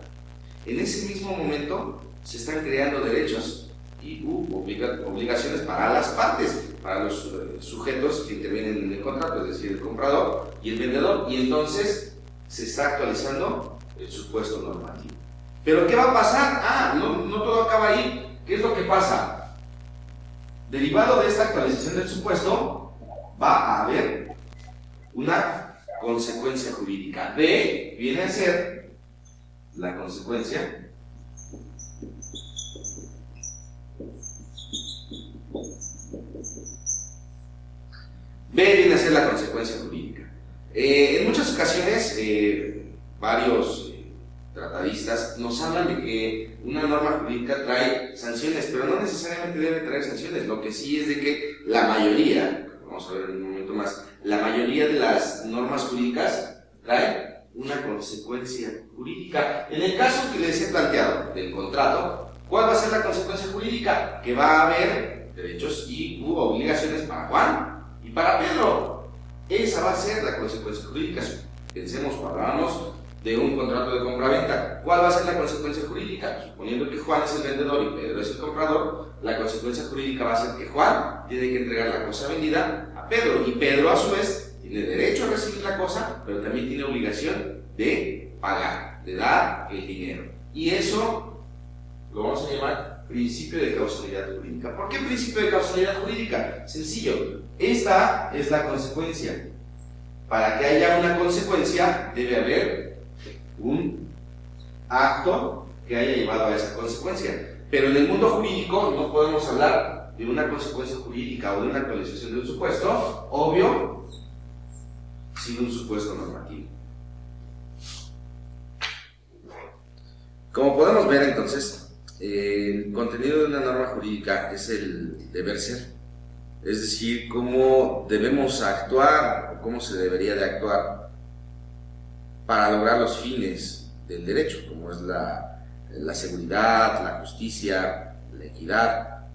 En ese mismo momento se están creando derechos y obligaciones para las partes, para los sujetos que intervienen en el contrato, es decir, el comprador y el vendedor, y entonces se está actualizando el supuesto normativo. ¿Pero qué va a pasar? No todo acaba ahí. ¿Qué es lo que pasa? Derivado de esta actualización del supuesto, va a haber una consecuencia jurídica. B viene a ser la consecuencia jurídica. En muchas ocasiones, varios tratadistas nos hablan de que una norma jurídica trae sanciones, pero no necesariamente debe traer sanciones. Lo que sí es de que la mayoría, vamos a ver en un momento más, la mayoría de las normas jurídicas trae una consecuencia jurídica. En el caso que les he planteado del contrato, ¿cuál va a ser la consecuencia jurídica? Que va a haber derechos y obligaciones para Juan y para Pedro. Esa va a ser la consecuencia jurídica. Pensemos, cuando hablamos de un contrato de compraventa, ¿cuál va a ser la consecuencia jurídica? Suponiendo que Juan es el vendedor y Pedro es el comprador, la consecuencia jurídica va a ser que Juan tiene que entregar la cosa vendida a Pedro, y Pedro a su vez tiene derecho a recibir la cosa, pero también tiene obligación de pagar, de dar el dinero. Y eso lo vamos a llamar principio de causalidad jurídica. ¿Por qué principio de causalidad jurídica? Sencillo, esta es la consecuencia. Para que haya una consecuencia debe haber un acto que haya llevado a esa consecuencia. Pero en el mundo jurídico no podemos hablar de una consecuencia jurídica o de una actualización de un supuesto, obvio, sin un supuesto normativo. Como podemos ver entonces, el contenido de una norma jurídica es el deber ser, es decir, cómo debemos actuar o cómo se debería de actuar para lograr los fines del derecho, como es la seguridad, la justicia, la equidad.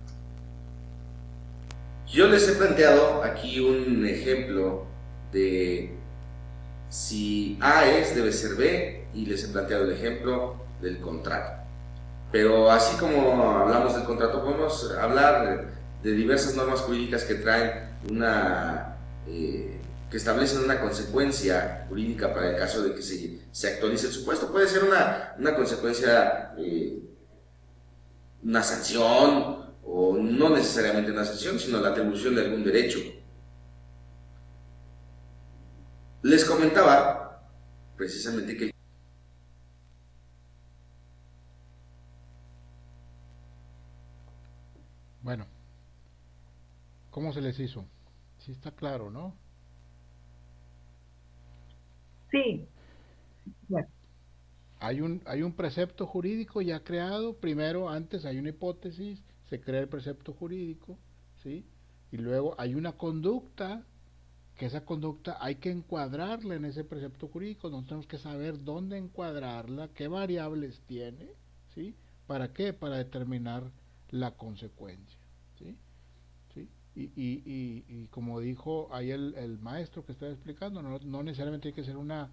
Yo les he planteado aquí un ejemplo de si A es, debe ser B, y les he planteado el ejemplo del contrato. Pero así como hablamos del contrato, podemos hablar de diversas normas jurídicas que traen que establecen una consecuencia jurídica para el caso de que se actualice el supuesto. Puede ser una consecuencia, una sanción, o no necesariamente una sanción, sino la atribución de algún derecho. Les comentaba precisamente que bueno, ¿cómo se les hizo? Sí está claro, ¿no? Sí, bueno, Hay un precepto jurídico ya creado. Primero, antes hay una hipótesis, se crea el precepto jurídico, ¿sí? Y luego hay una conducta, que esa conducta hay que encuadrarla en ese precepto jurídico. Nosotros tenemos que saber dónde encuadrarla, qué variables tiene, ¿sí? ¿Para qué? Para determinar la consecuencia, ¿sí? ¿Sí? Y como dijo ahí el maestro que estaba explicando, no necesariamente hay que ser una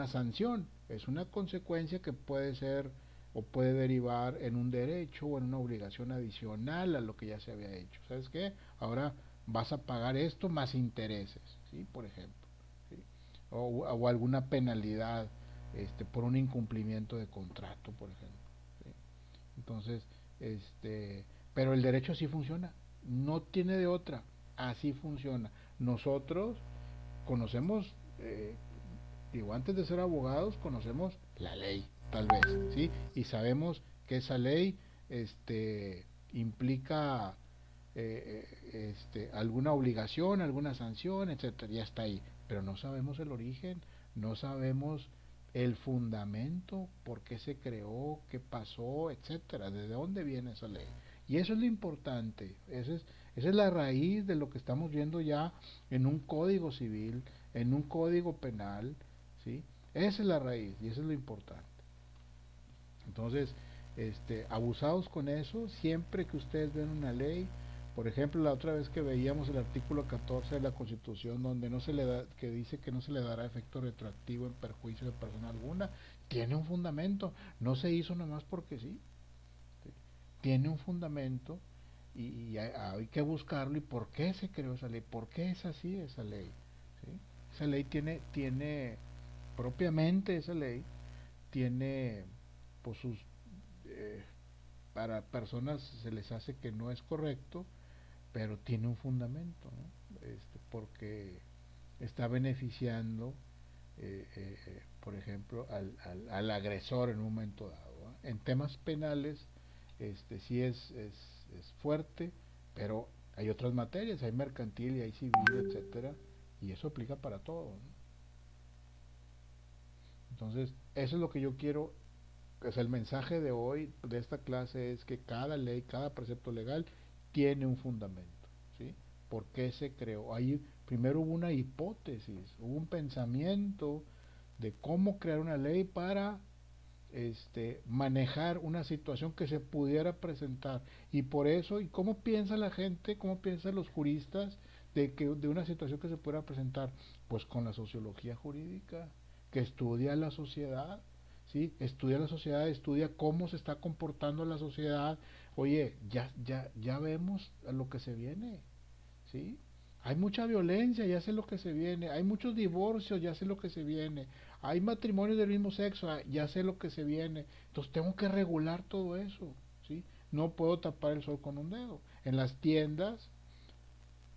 sanción, es una consecuencia que puede ser o puede derivar en un derecho o en una obligación adicional a lo que ya se había hecho. ¿Sabes qué? Ahora vas a pagar esto más intereses, ¿sí? Por ejemplo, ¿sí? O alguna penalidad por un incumplimiento de contrato, por ejemplo, ¿sí? Entonces, pero el derecho sí funciona, no tiene de otra, así funciona. Nosotros conocemos, digo, antes de ser abogados, conocemos la ley, tal vez, ¿sí? Y sabemos que esa ley implica alguna obligación, alguna sanción, etcétera, ya está ahí, pero no sabemos el origen, no sabemos el fundamento, por qué se creó, qué pasó, etcétera, de dónde viene esa ley. Y eso es lo importante, esa es la raíz de lo que estamos viendo ya en un código civil, en un código penal, ¿sí? Esa es la raíz y eso es lo importante. Entonces, abusados con eso, siempre que ustedes ven una ley, por ejemplo, la otra vez que veíamos el artículo 14 de la Constitución, donde no se le da, que dice que no se le dará efecto retroactivo en perjuicio de persona alguna, tiene un fundamento, no se hizo nomás porque sí, ¿sí? Tiene un fundamento y hay que buscarlo y por qué se creó esa ley, por qué es así esa ley, ¿sí? Esa ley tiene propiamente esa ley tiene pues sus para personas se les hace que no es correcto, pero tiene un fundamento, ¿no? Porque está beneficiando, por ejemplo, al agresor en un momento dado, ¿no? En temas penales, sí es fuerte, pero hay otras materias, hay mercantil y hay civil, etcétera, y eso aplica para todo, ¿no? Entonces, eso es lo que yo quiero. Pues el mensaje de hoy de esta clase es que cada ley, cada precepto legal tiene un fundamento, ¿sí? ¿Por qué se creó? Ahí primero hubo una hipótesis, hubo un pensamiento de cómo crear una ley para manejar una situación que se pudiera presentar. Y por eso, ¿y cómo piensa la gente, cómo piensan los juristas de una situación que se pudiera presentar? Pues con la sociología jurídica, que estudia la sociedad, ¿sí? Estudia la sociedad, estudia cómo se está comportando la sociedad. Oye, ya vemos a lo que se viene, ¿sí? Hay mucha violencia, ya sé lo que se viene. Hay muchos divorcios, ya sé lo que se viene. Hay matrimonios del mismo sexo, ya sé lo que se viene. Entonces tengo que regular todo eso, ¿sí? No puedo tapar el sol con un dedo. En las tiendas,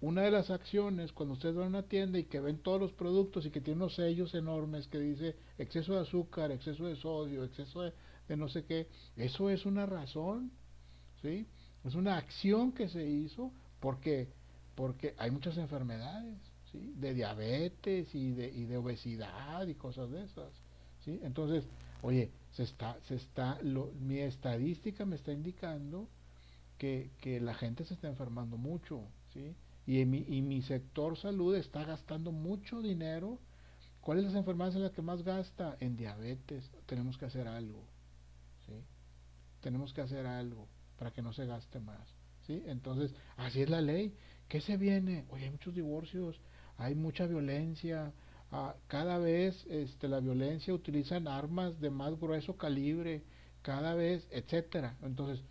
una de las acciones, cuando ustedes van a una tienda y que ven todos los productos y que tiene unos sellos enormes que dice exceso de azúcar, exceso de sodio, exceso de no sé qué, eso es una razón, ¿sí? Es una acción que se hizo porque hay muchas enfermedades, ¿sí? De diabetes y de obesidad y cosas de esas, ¿sí? Entonces, oye, mi estadística me está indicando que la gente se está enfermando mucho, ¿sí? Y mi sector salud está gastando mucho dinero. ¿Cuáles las enfermedades en las que más gasta? En diabetes. Tenemos que hacer algo, ¿sí? Tenemos que hacer algo para que no se gaste más, ¿sí? Entonces, así es la ley. ¿Qué se viene? Oye, hay muchos divorcios, hay mucha violencia, cada vez la violencia utilizan armas de más grueso calibre, cada vez, etcétera. Entonces,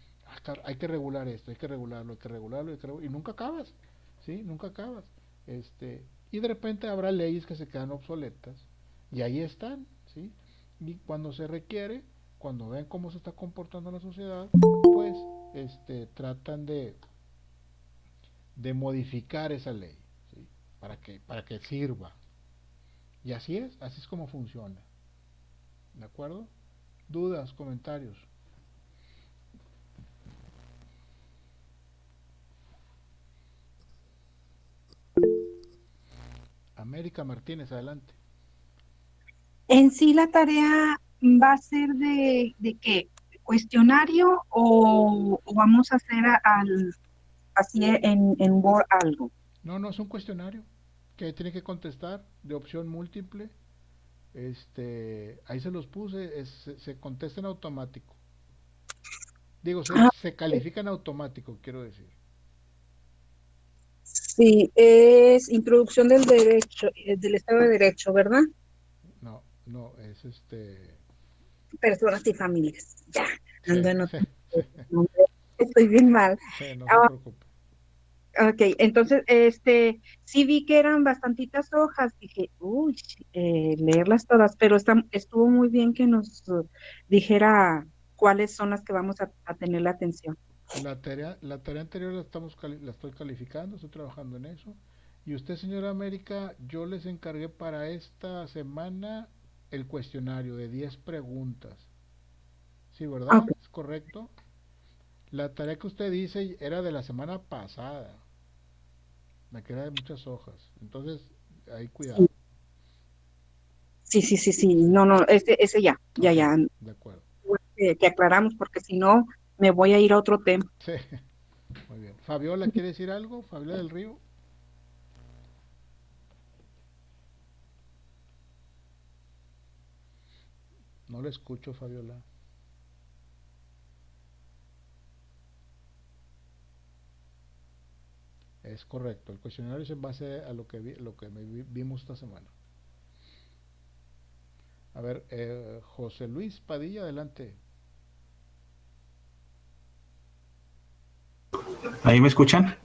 hay que regular esto, hay que regularlo, hay que regularlo, y nunca acabas, ¿sí? Nunca acabas. Y de repente habrá leyes que se quedan obsoletas, y ahí están, ¿sí? Y cuando se requiere, cuando ven cómo se está comportando la sociedad, pues tratan de modificar esa ley, ¿sí? Para que sirva. Y así es como funciona. ¿De acuerdo? ¿Dudas, comentarios? América Martínez, adelante. En sí la tarea va a ser de qué, cuestionario o vamos a hacer así en Word algo. No, no, es un cuestionario que tiene que contestar de opción múltiple. Ahí se los puse, se contesta en automático. Digo, Ah, se califica en automático, quiero decir. sí, es introducción del derecho, del Estado de Derecho, ¿verdad? No, no, es Personas y familias. Ya, Sí, ando en sí, otro. sí, Estoy bien mal. sí, no se Ah, preocupe. ok, entonces, sí vi que eran bastantitas hojas. Dije, uy, leerlas todas, pero estuvo muy bien que nos dijera cuáles son las que vamos a tener la atención. La tarea anterior la estoy calificando, estoy trabajando en eso. Y usted, señora América, yo les encargué para esta semana el cuestionario de 10 preguntas. Sí, ¿verdad? Ah, ok. ¿Es correcto? La tarea que usted dice era de la semana pasada, la que era de muchas hojas. Entonces, ahí cuidado. Sí. Sí. No, no, ese Ok, ya. de acuerdo. Que aclaramos, porque si no, me voy a ir a otro tema. Sí, muy bien. Fabiola, ¿quiere decir algo? Fabiola del Río. No le escucho, Fabiola. Es correcto. El cuestionario es en base a lo que vimos esta semana. A ver, José Luis Padilla, adelante. ¿Ahí me escuchan?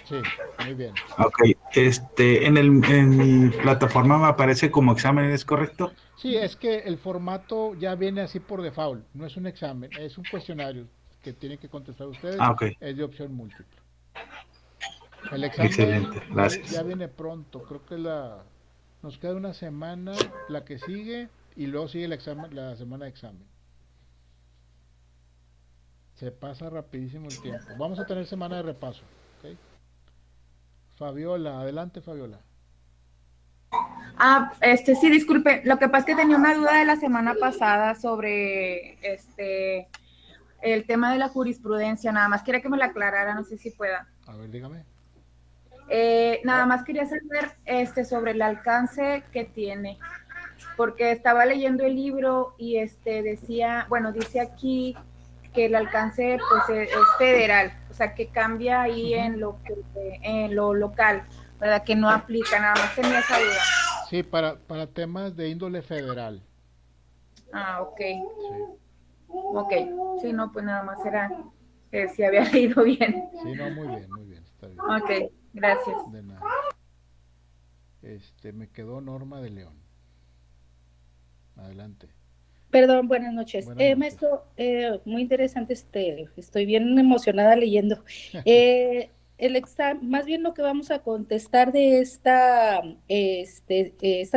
Sí, muy bien. Ok, en mi plataforma me aparece como examen, ¿es correcto? Sí, es que el formato ya viene así por default. No es un examen, es un cuestionario que tienen que contestar ustedes. Ah, ok, Es de opción múltiple. El examen excelente, ya gracias. viene pronto. Creo que nos queda una semana, la que sigue, y luego sigue el examen, la semana de examen. Se pasa rapidísimo el tiempo. Vamos a tener semana de repaso. ¿Ok? Fabiola, adelante Fabiola. Sí, disculpe. Lo que pasa es que tenía una duda de la semana pasada sobre el tema de la jurisprudencia. Nada más quería que me la aclarara, no sé si pueda. A ver, dígame. Nada más quería saber sobre el alcance que tiene, porque estaba leyendo el libro y decía, bueno, dice aquí que el alcance pues es federal, o sea que cambia ahí Ujú. en lo local, ¿verdad? Que no aplica, nada más tenía esa duda. Sí, para temas de índole federal. Ok. Sí. Ok, sí, no, pues nada más era que si había leído bien. Sí, no, muy bien, está bien. Ok, gracias. De nada. Me quedó Norma de León. Adelante. Perdón, buenas noches. Buenas noches. Maestro, muy interesante, estoy bien emocionada leyendo. El examen, más bien lo que vamos a contestar de esta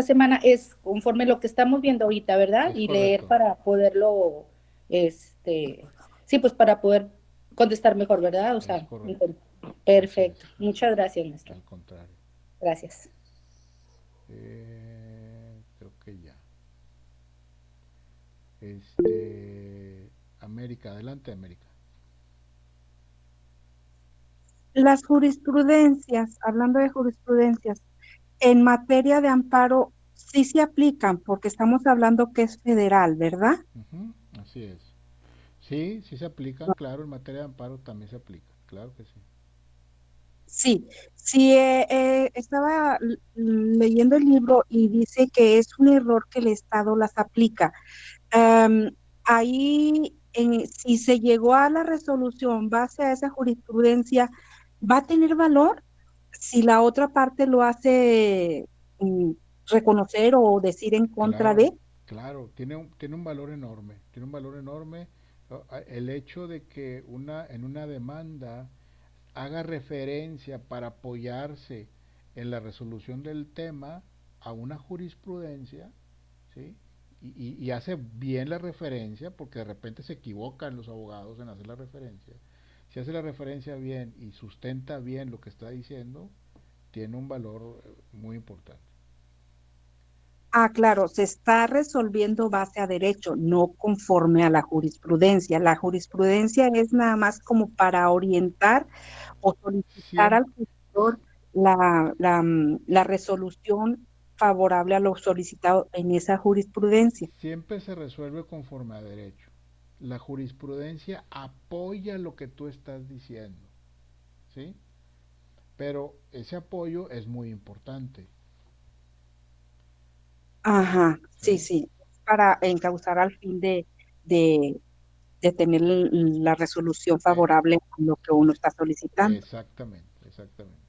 semana es conforme lo que estamos viendo ahorita, ¿verdad? Es Y leer correcto, para poderlo, sí, pues para poder contestar mejor, ¿verdad? O es sea, correcto. Así es, perfecto. Muchas gracias, maestro. al contrario. Gracias. Creo que ya. América, adelante América. Las jurisprudencias, hablando de jurisprudencias, en materia de amparo, sí se aplican, porque estamos hablando que es federal, ¿verdad? Ujú, así es. Sí, sí se aplican, claro, en materia de amparo también se aplica, claro que sí. Sí, sí, estaba leyendo el libro y dice que es un error que el Estado las aplica. Am, ahí, si se llegó a la resolución base a esa jurisprudencia, ¿va a tener valor si la otra parte lo hace mm, reconocer o decir en contra Claro, de? claro, tiene un valor enorme, tiene un valor enorme. El hecho de que en una demanda haga referencia para apoyarse en la resolución del tema a una jurisprudencia, ¿sí? Y hace bien la referencia, porque de repente se equivocan los abogados en hacer la referencia. Si hace la referencia bien y sustenta bien lo que está diciendo, tiene un valor muy importante. Ah, claro, se está resolviendo base a derecho, no conforme a la jurisprudencia. La jurisprudencia es nada más como para orientar o solicitar al Siempre, juzgador la resolución favorable a lo solicitado en esa jurisprudencia. siempre se resuelve conforme a derecho. La jurisprudencia apoya lo que tú estás diciendo, ¿sí? Pero ese apoyo es muy importante, Ajá, ¿sí? sí, para encauzar al fin de, de tener la resolución Eh, favorable a lo que uno está solicitando. exactamente, exactamente.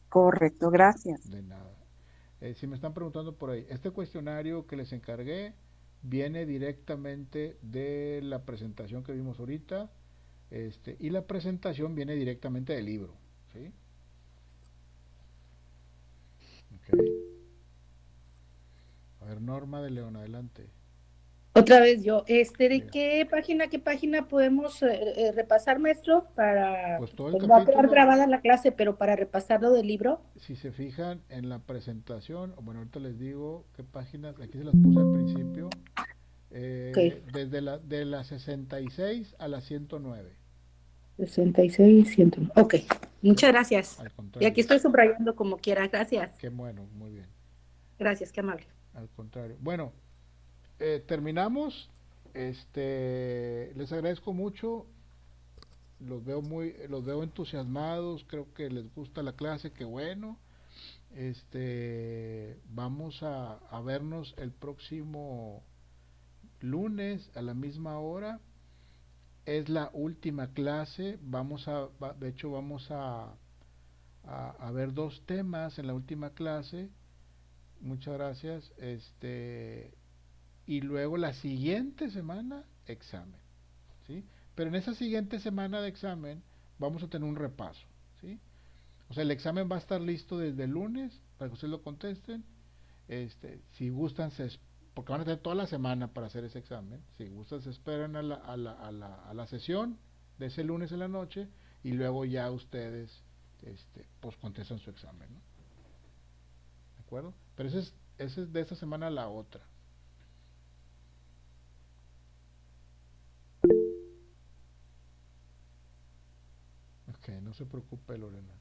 Correcto, gracias. De nada. Si me están preguntando por ahí, este cuestionario que les encargué viene directamente de la presentación que vimos ahorita, y la presentación viene directamente del libro, ¿sí? Ok. A ver, Norma de León, adelante. Otra vez yo, ¿de Mira. qué página podemos repasar, maestro? Pues todo el Pues va a quedar capítulo, grabada la clase, pero para repasarlo del libro. si se fijan en la presentación, bueno, ahorita les digo qué páginas, aquí se las puse al principio, Ok. de la 66 a la 109. 66, 100. Ok, muchas gracias. Al Y contrario, aquí estoy subrayando como quiera. Gracias. qué bueno, muy bien. Gracias, qué amable. Al contrario. Bueno, terminamos. Les agradezco mucho. Los veo entusiasmados. Creo que les gusta la clase. Qué bueno. Vamos a vernos el próximo lunes a la misma hora. Es la última clase. De hecho, vamos a ver dos temas en la última clase. Muchas gracias. Y luego la siguiente semana, examen, ¿sí? Pero en esa siguiente semana de examen vamos a tener un repaso, ¿sí? O sea, el examen va a estar listo desde el lunes para que ustedes lo contesten. Si gustan, porque van a tener toda la semana para hacer ese examen. Si gustan, se esperan a la sesión de ese lunes en la noche y luego ya ustedes pues contestan su examen, ¿no? ¿De acuerdo? Pero ese es de esta semana a la otra. Ok, no se preocupe, Lorena.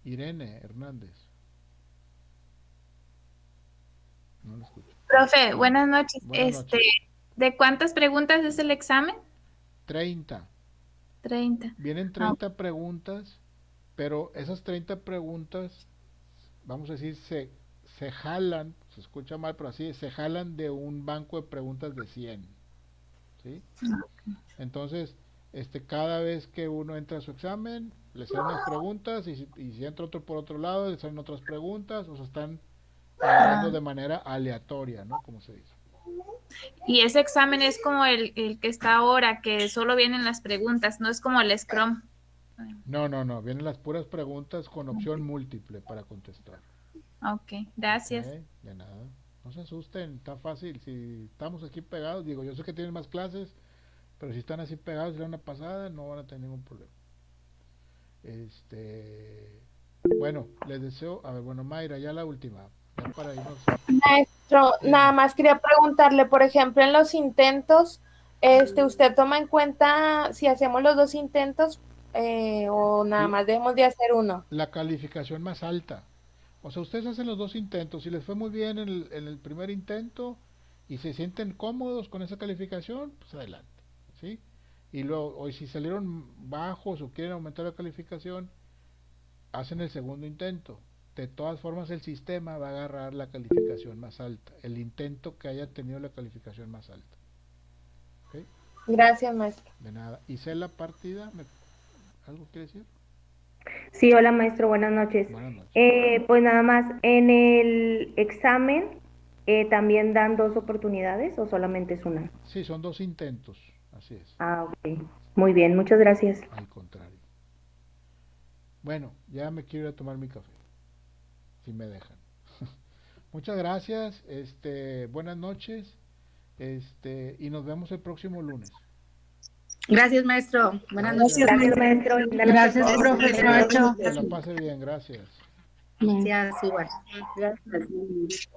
Irene Hernández. No lo escucho. Profe, buenas noches. Buenas noches. ¿De cuántas preguntas es el examen? 30. 30. Vienen 30 preguntas, pero esas 30 preguntas, vamos a decir, se jalan, se escucha mal, pero así, se jalan de un banco de preguntas de 100. ¿Sí? Entonces, cada vez que uno entra a su examen, le salen unas preguntas y si entra otro por otro lado, le salen otras preguntas, o sea, están agarrando de manera aleatoria, ¿no? Como se dice. Y ese examen es como el que está ahora, que solo vienen las preguntas, no es como el Scrum. No, vienen las puras preguntas con opción múltiple para contestar. Ok, gracias. De nada, no se asusten, está fácil. Si estamos aquí pegados, digo, yo sé que tienen más clases, pero si están así pegados de una pasada, no van a tener ningún problema. Bueno, les deseo, a ver, bueno, Mayra, ya la última, ya para irnos. Maestro, nada más quería preguntarle, por ejemplo, en los intentos, ¿usted toma en cuenta si hacemos los dos intentos o nada más debemos de hacer uno? La calificación más alta. O sea, ustedes hacen los dos intentos, si les fue muy bien en el primer intento y se sienten cómodos con esa calificación, pues adelante, ¿sí? Y luego, o si salieron bajos o quieren aumentar la calificación, hacen el segundo intento. De todas formas, el sistema va a agarrar la calificación más alta, el intento que haya tenido la calificación más alta. ¿Okay? Gracias, maestro. De nada. Isela Partida, ¿algo quiere decir? Sí, hola maestro, buenas noches. Buenas noches. Pues nada más, en el examen también dan 2 oportunidades o solamente es una. Sí, son 2 intentos, así es. Ah, ok. Muy bien, muchas gracias. Al contrario. Bueno, ya me quiero ir a tomar mi café, si me dejan. Muchas gracias, buenas noches, y nos vemos el próximo lunes. Gracias, maestro. Buenas noches. Gracias, maestro. Gracias, profesor. Que la pase bien, gracias. Gracias, igual. Gracias.